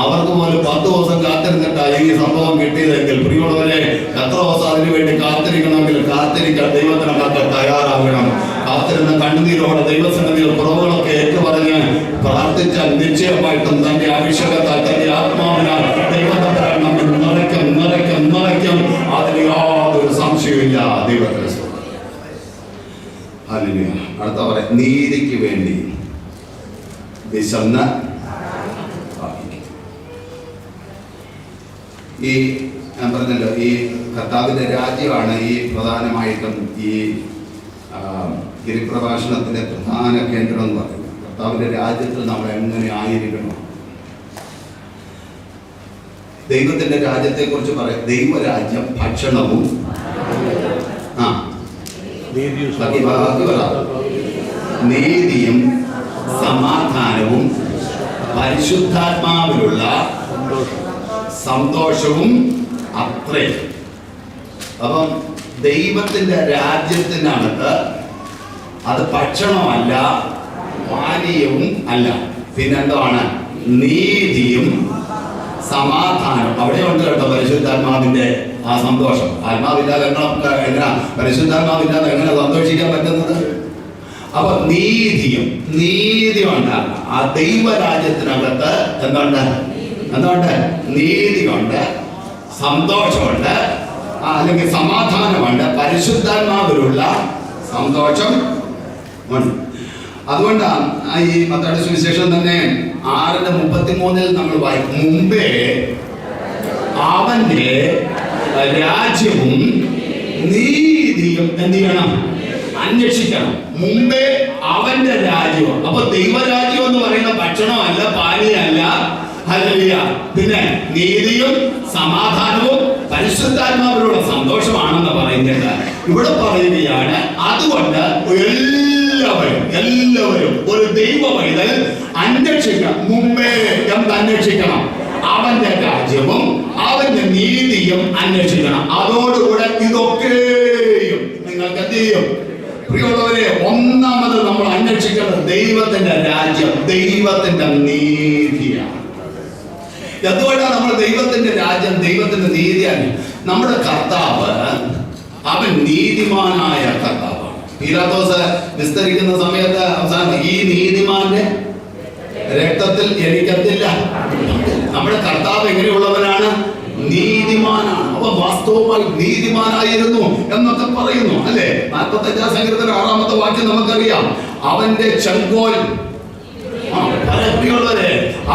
Speaker 1: അവർക്ക് പോലും 10 ദിവസം കാത്തിരുന്നിട്ടാണ് ഈ സംഭവം കിട്ടിയതെങ്കിൽ പ്രിയമുള്ളവരെ, എത്ര ദിവസം അതിനു വേണ്ടി കാത്തിരിക്കണമെങ്കിൽ കാത്തിരിക്കാൻ ദൈവത്തിന് മക്കൾ തയ്യാറാകണം. കാത്തിരുന്ന കണ്ണുനീരോടെ ദൈവസന്നിധിയിൽ കുറവുകളൊക്കെ ഏറ്റുപറഞ്ഞ് പ്രാർത്ഥിച്ചാൽ നിശ്ചയമായിട്ടും തന്റെ അഭിഷേകത്താൽ തന്റെ ആത്മാവിനാൽ ദൈവത്തെ നിറയ്ക്കും. അതിന് യാതൊരു സംശയമില്ല. ദൈവത്തിന് അടുത്ത പറയാം, നീതിക്ക് വേണ്ടി വിശന്ന്. ഈ ഞാൻ പറഞ്ഞല്ലോ, ഈ കർത്താവിന്റെ രാജ്യമാണ് ഈ പ്രധാനമായിട്ടും ഈ ഗിരിപ്രഭാഷണത്തിന്റെ പ്രധാന കേന്ദ്രം എന്ന് പറയുന്നത്. കർത്താവിന്റെ രാജ്യത്തിൽ നമ്മൾ എങ്ങനെ ആയിരിക്കണം? ദൈവത്തിന്റെ രാജ്യത്തെ കുറിച്ച് പറയാം. ദൈവരാജ്യം ഭക്ഷണവും നീതിയും സമാധാനവും പരിശുദ്ധാത്മാവിലുള്ള സന്തോഷവും അത്രേ. അപ്പം ദൈവത്തിന്റെ രാജ്യത്തിനകത്ത് അത് ഭക്ഷണമല്ല, പാനീയവും അല്ല, പിന്നെന്താണ്? നീതിയും സമാധാനം. അവിടെയുണ്ട് കേട്ടോ പരിശുദ്ധാത്മാവിന്റെ ആ സന്തോഷം. ആത്മാവില്ലാതെ എങ്ങനെ, പരിശുദ്ധാത്മാവില്ലാതെ എങ്ങനെ സന്തോഷിക്കാൻ പറ്റുന്നത്? അപ്പൊ നീതി ഉണ്ടാകും. ആ ദൈവരാജ്യത്തിനകത്ത് എന്തുണ്ട്? നീതിയുണ്ട്, സന്തോഷമുണ്ട്, അല്ലെങ്കിൽ സമാധാനമുണ്ട്, പരിശുദ്ധാത്മാവിലുള്ള സന്തോഷം ഉണ്ട്. അതുകൊണ്ടാണ് ഈ മത്തായിയുടെ സുവിശേഷം തന്നെ 6:33 നമ്മൾ വായിക്കും. മുമ്പേ അവന്റെ രാജ്യവും നീതിയും എന്ത് ചെയ്യണം? അന്വേഷിക്കണം. മുമ്പേ അവന്റെ രാജ്യവും. അപ്പൊ ദൈവരാജ്യം എന്ന് പറയുന്ന ഭക്ഷണമല്ല, പാനീയമല്ല, ഹല്ലേലൂയ, പിന്നെ നീതിയും സമാധാനവും പരിശുദ്ധാത്മാവിലുള്ള സന്തോഷമാണെന്ന് പറയുന്നത് ഇവിടെ പറയുകയാണ്. അതുകൊണ്ട് എല്ലാവരും ഒരു ദൈവ പൈതൽ അന്വേഷിക്കണം. മുമ്പേ അന്വേഷിക്കണം അവന്റെ രാജ്യവും അവന്റെ നീതിയും അന്വേഷിക്കണം. അതോടുകൂടെ ഇതൊക്കെയും നിങ്ങൾക്ക് എന്ത് ചെയ്യും? പ്രിയമുള്ളവരെ, ഒന്നാമത് നമ്മൾ അന്വേഷിക്കേണ്ടത് ദൈവത്തിന്റെ രാജ്യം, ദൈവത്തിന്റെ നീതിയാണ്. എന്തുകൊണ്ടാണ് നമ്മൾ ദൈവത്തിന്റെ രാജ്യം, ദൈവത്തിന്റെ നീതിയാണ്? നമ്മുടെ കർത്താവ് അവൻ നീതിമാനായ കർത്താവാണ്. പീലാത്തോസ് വിസ്തരിക്കുന്ന സമയത്ത് അവസാനം ഈ നീതിമാന്റെ രക്തത്തിൽ എനിക്കത്തില്ല. നമ്മുടെ കർത്താവ് എങ്ങനെയുള്ളവനാണ്? നീതിമാനാണ്. അപ്പൊ അപ്പൊ വാസ്തവമായി നീതിമാനായിരുന്നു എന്നൊക്കെ പറയുന്നു അല്ലെ. 45-ാം സങ്കീർത്തനം 6-ാമത്തെ വാക്യം നമുക്കറിയാം. അവന്റെ ചെങ്കോൽ,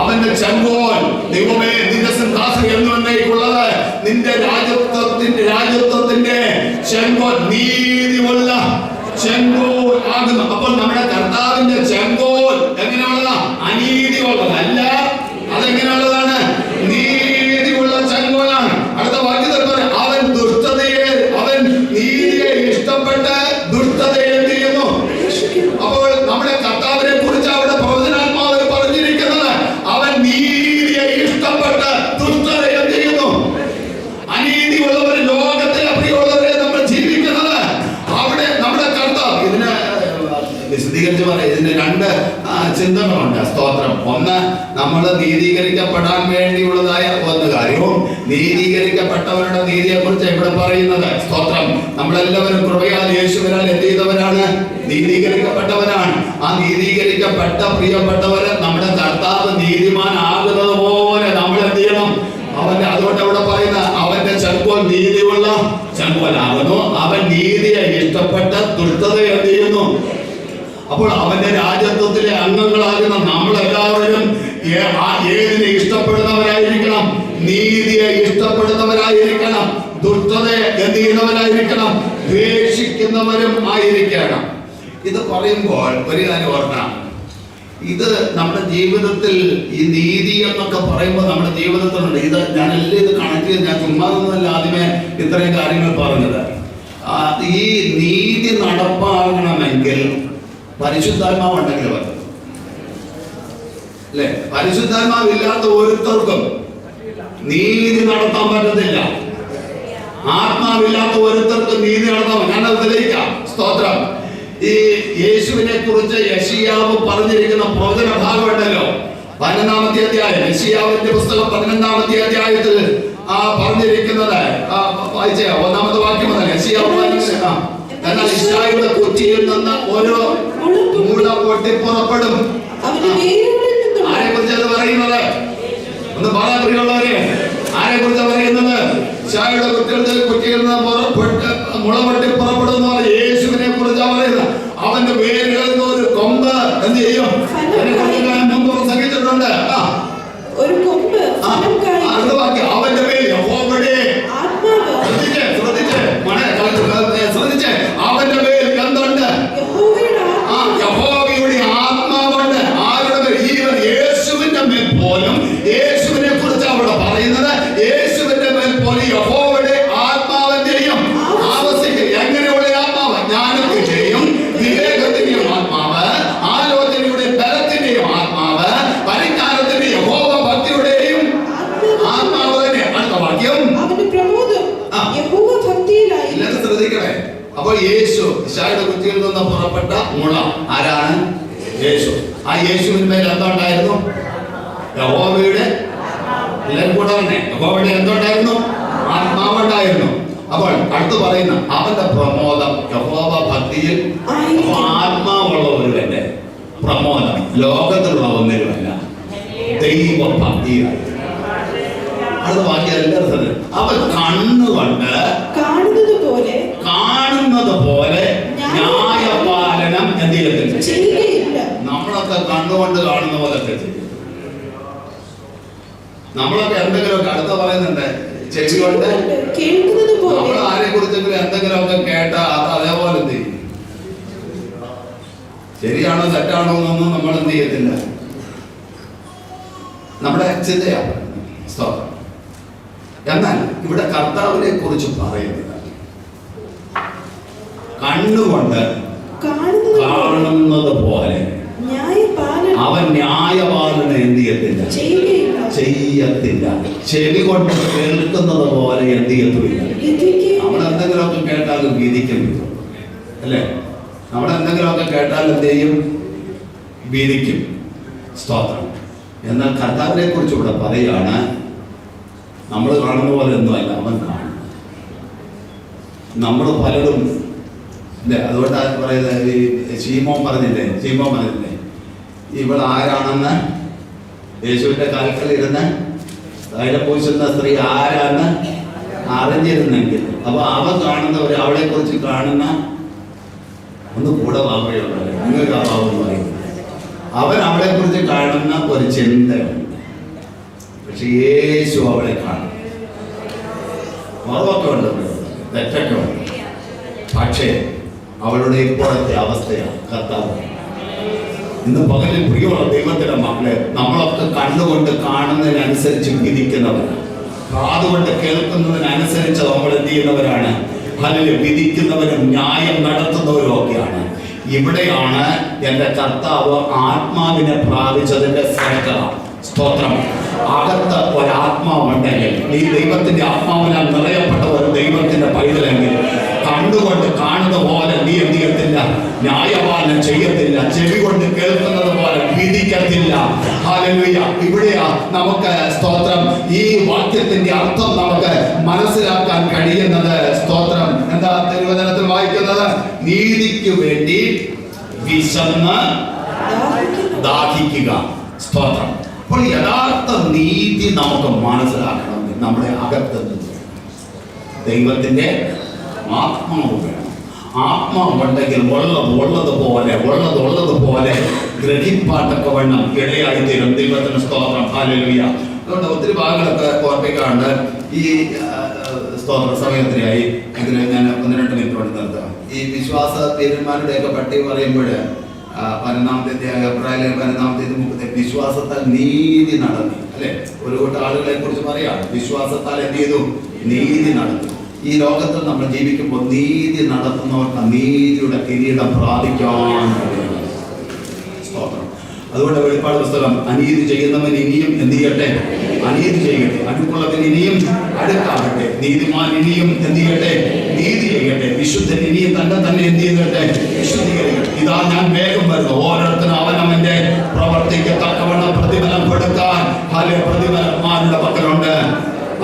Speaker 1: അവന്റെ ചെങ്കോൽ, ദൈവമേ നിന്റെ സിംഹാസനം എന്നേക്കുള്ളത്, നിന്റെ രാജത്വത്തിന്റെ ചെങ്കോൽ നീതിയുള്ള ചെങ്കോൽ ആകുന്നു. അപ്പോൾ നമ്മുടെ കർത്താവിന്റെ ചെങ്കോൽ എങ്ങനെയുള്ളതാ? അനീതിയുള്ളതല്ല, അതെങ്ങനെയുള്ളതാണ്? നീതിയുള്ള ചെങ്കോലാണ്. അടുത്ത വാക്യത്തിൽ പറയാം, അവൻ ദുഷ്ടതയെ, അവൻ നീതിയെ ഇഷ്ടപ്പെട്ട് ദുഷ്ടതയെ എന്ത് ചെയ്യുന്നു? അപ്പോൾ നമ്മുടെ കർത്താവിനെ കുറിച്ച് അവിടെ പ്രവചനാത്മാവ് പറഞ്ഞിരിക്കുന്നത്, അവൻ നീതിയെ ഇഷ്ടപ്പെട്ട് ദുഷ്ടതയെ എന്ത് ചെയ്യുന്നു? അനീതിയുള്ളവർ ലോകത്തിലെ പ്രിയമുള്ളവരെ നമ്മൾ ജീവിക്കുന്നത് അവിടെ നമ്മുടെ കർത്താവ്. ഇതിന് വിശദീകരിച്ച് പറയാം, ഇതിന് രണ്ട് ചിന്തകളുണ്ട്. സ്തോത്രം. ഒന്ന്, നമ്മൾ നീതീകരിക്കപ്പെടാൻ വേണ്ടിയുള്ളതായ ഒന്ന് കാര്യവും, നീതീകരിക്കപ്പെട്ടവരുടെ നീതിയെ കുറിച്ച് ഇവിടെ പറയുന്നത്. സ്തോത്രം. നമ്മളെല്ലാവരും കൃപയാൽ യേശുവിനാൽ എന്ത് ചെയ്തവരാണ്? നീതീകരിക്കപ്പെട്ടവരാണ്. ആ നീതീകരിക്കപ്പെട്ട പ്രിയപ്പെട്ടവര് നമ്മുടെ കർത്താവ് നീതിമാനാകുന്നത് പോലെ നമ്മൾ എന്ത് ചെയ്യണം? അവന്റെ, അതുകൊണ്ട് അവിടെ പറയുന്ന അവന്റെ ചെങ്കോൽ നീതിയുള്ള ചെങ്കോലാകുന്നു. അവൻ നീതിയെ ഇഷ്ടപ്പെട്ട ദുഷ്ടതയെ എന്ത് ചെയ്യുന്നു? അപ്പോൾ അവന്റെ രാജത്വത്തിലെ അംഗങ്ങളാകുന്ന നമ്മളെല്ലാവരും ഏതിനെ ഇഷ്ടപ്പെടുന്നവരായിരിക്കണം? നീതിയെ ഇഷ്ടപ്പെടുന്നവരായിരിക്കണം. ദുഷ്ടതയെ എന്ത് ചെയ്യുന്നവരായിരിക്കണം? ദ്വേഷിക്കുന്നവരും ആയിരിക്കണം. ഇത് പറയുമ്പോൾ ഒരു കാര്യം ഓർക്കണം, ഇത് നമ്മുടെ ജീവിതത്തിൽ ഈ നീതി എന്നൊക്കെ പറയുമ്പോൾ നമ്മുടെ ജീവിതത്തിലുണ്ട്. ഇത് ഞാനെല്ലാം ഇത് കണക്ട് ചെയ്ത്, ഞാൻ ചുമ്മാതൊന്നുമല്ല ആദ്യമേ ഇത്രയും കാര്യങ്ങൾ പറഞ്ഞത്. ഈ നീതി നടപ്പാകണമെങ്കിൽ പരിശുദ്ധാത്മാവ് ഉണ്ടെങ്കിൽ പറ്റും അല്ലെ. പരിശുദ്ധാത്മാവില്ലാത്ത ഒരുത്തർക്കും നീതി നടത്താൻ പറ്റത്തില്ല. ആത്മാവില്ലാത്ത ഒരുത്തർക്കും നീതി നടത്താൻ. ഞാനത് തെളിയിക്കാം. സ്തോത്രം. ഈ യേശുവിനെ കുറിച്ച് യെശയ്യാവ് പറഞ്ഞിരിക്കുന്ന പ്രവചന ഭാഗമുണ്ടല്ലോ, 11-ാമത്തെ അധ്യായം, യെശയ്യാവിന്റെ പുസ്തകം 11-ാമത്തെ അധ്യായത്തിൽ പറഞ്ഞിരിക്കുന്നത് വായിച്ചേ, 1-ാമത്തെ വാക്യം മുതൽ. യെശയ്യാവ് എന്നാൽ ഇസ്രായേലിന്റെ കുറ്റിയിൽ നിന്ന് ഓരോ മുള പൊട്ടിപ്പുറപ്പെടും. ആരെ കുറിച്ചാണ് പറയുന്നത്? ഒന്ന് പറയാൻ പ്രിയമുള്ളവരെ, ആരെ കുറിച്ചാണ് പറയുന്നത്? ഇസ്രായേലിന്റെ കുറ്റിയിൽ നിന്ന് മുള പൊട്ടിപ്പുറപ്പെടുന്ന യേശുവിനെ കുറിച്ചാണ് പറയുന്നത്. അവന്റെ വേരുകളിൽ നിന്ന് ഒരു കൊമ്പ് എന്ത് ചെയ്യും? മുമ്പ് പ്രസംഗിച്ചിട്ടുണ്ട്. അവന്റെ പേര് യഹോവയുടെ, ശ്രദ്ധിച്ച്, അവന്റെ പേര് എന്തുണ്ട്? യഹോവയുടെ ആത്മാവുണ്ട്. ആരുടെ പേര്? യേശുവിന്റെ മേൽ പോലും, യേശുവിനെ കുറിച്ച് അവിടെ പറയുന്നത്, യേശുവിന്റെ മേൽ പോലും യഹോവയുടെ ആത്മാവിന്റെയും ആവസിക്കും. എങ്ങനെയുള്ള ആത്മാവ്? ജ്ഞാനത്തിന്റെയും വിവേകത്തിന്റെയും ആത്മാവ്, ആലോചനയുടെ ബലത്തിന്റെയും ആത്മാവ്, പരിജ്ഞാനത്തിന്റെയും യഹോവ ഭക്തിയുടെയും ആത്മാവ് തന്നെ. അടുത്ത വാക്യം, ശ്രദ്ധിക്കണേ. അപ്പോൾ യേശു ഇശായുടെ കുറ്റിയിൽ നിന്ന് പുറപ്പെട്ട മുള ആരാണ്? യേശു. ആ യേശുവിന് മേൽ എന്തുണ്ടായിരുന്നു? യഹോവയുടെ, എല്ലാവരും കൂടെ തന്നെ, യഹോവയുടെ എന്തുണ്ടായിരുന്നു? ആത്മാവുണ്ടായിരുന്നു. അപ്പോൾ അടുത്ത് പറയുന്ന അവന്റെ പ്രമോദം യഹോവ ഭക്തിയിൽ. ആത്മാവുള്ള ഒരുവന്റെ പ്രമോദം ലോകത്തിലുള്ള ഒന്നിലുമല്ല, ദൈവഭക്തിയായി. അടുത്ത വാക്യം എല്ലാവരും, അവൻ കണ്ണുകൊണ്ട് കാണുന്നത് പോലെ ന്യായപാലനം എന്ത് ചെയ്യത്തില്ല. നമ്മളൊക്കെ കണ്ണുകൊണ്ട് കാണുന്ന പോലൊക്കെ ചെയ്യും. നമ്മളൊക്കെ എന്തെങ്കിലുമൊക്കെ, അടുത്ത പറയുന്നുണ്ട്, ചെവി കൊണ്ട് നമ്മൾ ആരെ കുറിച്ചെങ്കിലും എന്തെങ്കിലുമൊക്കെ കേട്ടാ അത് അതേപോലെ എന്ത് ചെയ്യും. ശരിയാണോ തെറ്റാണോ എന്നൊന്നും നമ്മൾ എന്ത് ചെയ്യത്തില്ല, നമ്മുടെ ചിന്തയാണ്. എന്നാൽ ഇവിടെ കർത്താവിനെ കുറിച്ച് പറയുന്നത് കണ്ണുകൊണ്ട് കാണുന്നത് പോലെ അവൻ ന്യായപാലന എന്ത് ചെയ്യത്തില്ല. ചെവി കൊണ്ട് കേൾക്കുന്നത് പോലെ എന്ത് ചെയ്യത്തില്ല. നമ്മളെന്തെങ്കിലുമൊക്കെ കേട്ടാലും വിധിക്കും അല്ലേ? നമ്മളെന്തെങ്കിലുമൊക്കെ കേട്ടാൽ എന്ത് ചെയ്യും? വിധിക്കും. സ്തോത്രം. എന്നാൽ കർത്താവിനെ കുറിച്ച് ഇവിടെ പറയാണ്, നമ്മൾ കാണുന്ന പോലെ ഒന്നുമല്ല അവൻ കാണും. നമ്മൾ പലരും അല്ലേ, അതുകൊണ്ടാണ് പറയുന്നത്, ശീമോൻ പറഞ്ഞില്ലേ ഇവൾ ആരാണെന്ന്, യേശുവിന്റെ കാൽക്കൽ ഇരുന്ന് തൈലം പൂശുന്ന സ്ത്രീ ആരാന്ന് അറിഞ്ഞിരുന്നെങ്കിൽ. അപ്പൊ അവൻ കാണുന്നവർ അവളെ കുറിച്ച് കാണുന്ന ഒന്ന് കൂടെ വാപ്പയുള്ളത് നിങ്ങൾക്ക് ആ ഭാവം പറയും. അവൻ അവളെ കുറിച്ച് കാണുന്ന ഒരു ചിന്തയുണ്ട്. പക്ഷെ യേശു അവളെ കാണും. മതമൊക്കെ ഉണ്ട്, തെറ്റൊക്കെ ഉണ്ട്. പക്ഷേ അവളുടെ ഇപ്പോഴത്തെ അവസ്ഥയാണ് കർത്താവ്. ഇന്ന് പകലിൽ പ്രിയമുള്ള ദൈവത്തിന്റെ മക്കളെ, നമ്മളൊക്കെ കണ്ണുകൊണ്ട് കാണുന്നതിനനുസരിച്ച് വിധിക്കുന്നവരാണ്, കാതുകൊണ്ട് കേൾക്കുന്നതിനനുസരിച്ച് നമ്മൾ എന്ത് ചെയ്യുന്നവരാണ്, അതിൽ വിധിക്കുന്നവരും ന്യായം നടത്തുന്നവരും ഒക്കെയാണ്. ഇവിടെയാണ് എൻ്റെ കർത്താവ് ആത്മാവിനെ പ്രാപിച്ചതിന്റെ ശ്രേഷ്ഠത. സ്തോത്രം. അകത്ത് ഒരാത്മാവുണ്ടെങ്കിൽ, ഈ ദൈവത്തിന്റെ ആത്മാവിനാൽ നിറയപ്പെട്ട ഒരു ദൈവത്തിന്റെ പൈതലെങ്കിൽ, കണ്ടുകൊണ്ട് കാണുന്ന പോലെ നീ എന്ത് ചെയ്യത്തില്ല, ന്യായപാലനം ചെയ്യത്തില്ല. ചെവി കൊണ്ട് കേൾക്കുന്നത് പോലെ വിധിക്കത്തില്ല. ഹല്ലേലൂയ. ഇവിടെയാ നമുക്ക് സ്തോത്രം ഈ വാക്യത്തിന്റെ അർത്ഥം നമുക്ക് മനസ്സിലാക്കാൻ കഴിയുന്നത്. സ്തോത്രം. എന്താ തിരുവചനത്തിൽ വായിക്കുന്നത്? നീതിക്ക് വേണ്ടി വിശന്ന് ദാഹിക്കുക. സ്തോത്രം. അപ്പോൾ യഥാർത്ഥ നീതി നമുക്ക് മനസ്സിലാക്കണമെങ്കിൽ നമ്മുടെ അകത്ത് ദൈവത്തിന്റെ ആത്മാവ് വേണം. ആത്മാവുണ്ടെങ്കിൽ ഉള്ളതുപോലെ ഗ്രഹിപ്പാട്ടൊക്കെ വേണം ഇടയായി തീരും. ദൈവത്തിന് സ്തോത്രം. ഹല്ലേലൂയ. അതുകൊണ്ട് ഒത്തിരി ഭാഗങ്ങളൊക്കെ ഓർപ്പിക്കാണ്ട് ഈ സ്തോത്ര സമയത്തിനായി എങ്കിലും ഞാൻ 1-2 മിനിറ്റ് കൊണ്ട് നിർത്താം. ഈ വിശ്വാസ തീരുമാനങ്ങളുടെയൊക്കെ പട്ടിക പറയുമ്പോൾ 15-ാമത്തെ അഭിപ്രായം 15-ാമത്തെ വിശ്വാസത്താൽ നീതി നടന്നു, അല്ലെ? ഒരു കൂട്ടം ആളുകളെ കുറിച്ച് പറയാണ്, വിശ്വാസത്താൽ എന്ത് ചെയ്തു? നീതി നടന്നു. ഈ ലോകത്തിൽ നമ്മൾ ജീവിക്കുമ്പോൾ നീതി നടത്തുന്നവർക്ക് നീതിയുടെ കിരീടം പ്രാപിക്കാൻ കഴിയും. സ്തോത്രം. അതുകൊണ്ട് വെളിപ്പാട് പുസ്തകം, അനീതി ചെയ്യുന്നവൻ ഇനിയും എന്ത് ചെയ്യട്ടെ? അനീതി ചെയ്യട്ടെ. അടുപ്പുള്ളവൻ ഇനിയും അടുക്കാകട്ടെ. നീതിമാൻ ഇനിയും എന്ത് ചെയ്യട്ടെ? നീതി ചെയ്യട്ടെ. വിശുദ്ധൻ ഇനിയും തന്നെ എന്ത് ചെയ്യട്ടെ? വിശുദ്ധീകരിക്കട്ടെ. ഇതാ ഞാൻ വേഗം വരുന്നു, ഓരോരുത്തരും അവനവന്റെ പ്രവർത്തിക്ക് തക്കവണ്ണം പ്രതിഫലം കൊടുക്കാൻ പ്രതിഫലന്മാരുടെ പക്കലുണ്ട്.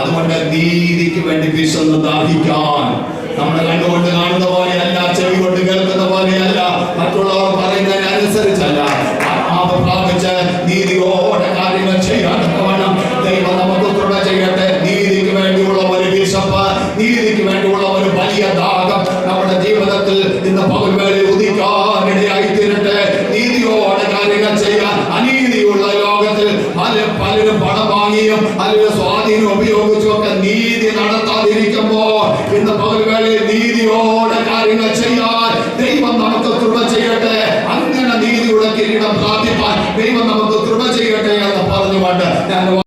Speaker 1: അതുകൊണ്ട് നീതിക്ക് വേണ്ടി വിശന്ന് ദാഹിക്കാൻ, നമ്മുടെ കണ്ണുകൊണ്ട് കാണുന്ന പോലെയല്ല, ചെവി കൊണ്ട് കേൾക്കുന്ന പോലെയല്ല, മറ്റുള്ളവർ പറയുന്നതിനനുസരിച്ചല്ല, ആത്മാവ് പ്രാപിച്ച് നീതിയോടെ കാര്യങ്ങൾ ചെയ്യാൻ വേണം. ദൈവം നമുക്ക് കൃപ ചെയ്യട്ടെ. നീതിക്ക് വേണ്ടിയുള്ള ഒരു വിശപ്പ്, നീതിക്ക് വേണ്ടിയുള്ള ഒരു വലിയ ദാഹം നമ്മുടെ ജീവിതത്തിൽ ഇന്ന് പകൽവേളയിൽ ഉദിക്കാനിടയായി തീരട്ടെ. നീതിയോടെ കാര്യങ്ങൾ ചെയ്യാൻ, അനീതിയുള്ള ലോകത്തിൽ പലരും പണം വാങ്ങിയും അല്ലെങ്കിൽ സ്വാധീനം ഉപയോഗിച്ചും ഒക്കെ നീതി നടത്താതിരിക്കുമ്പോൾ ഇന്ന് പകൽവേളയിൽ നീതിയോടെ കാര്യങ്ങൾ ചെയ്യാൻ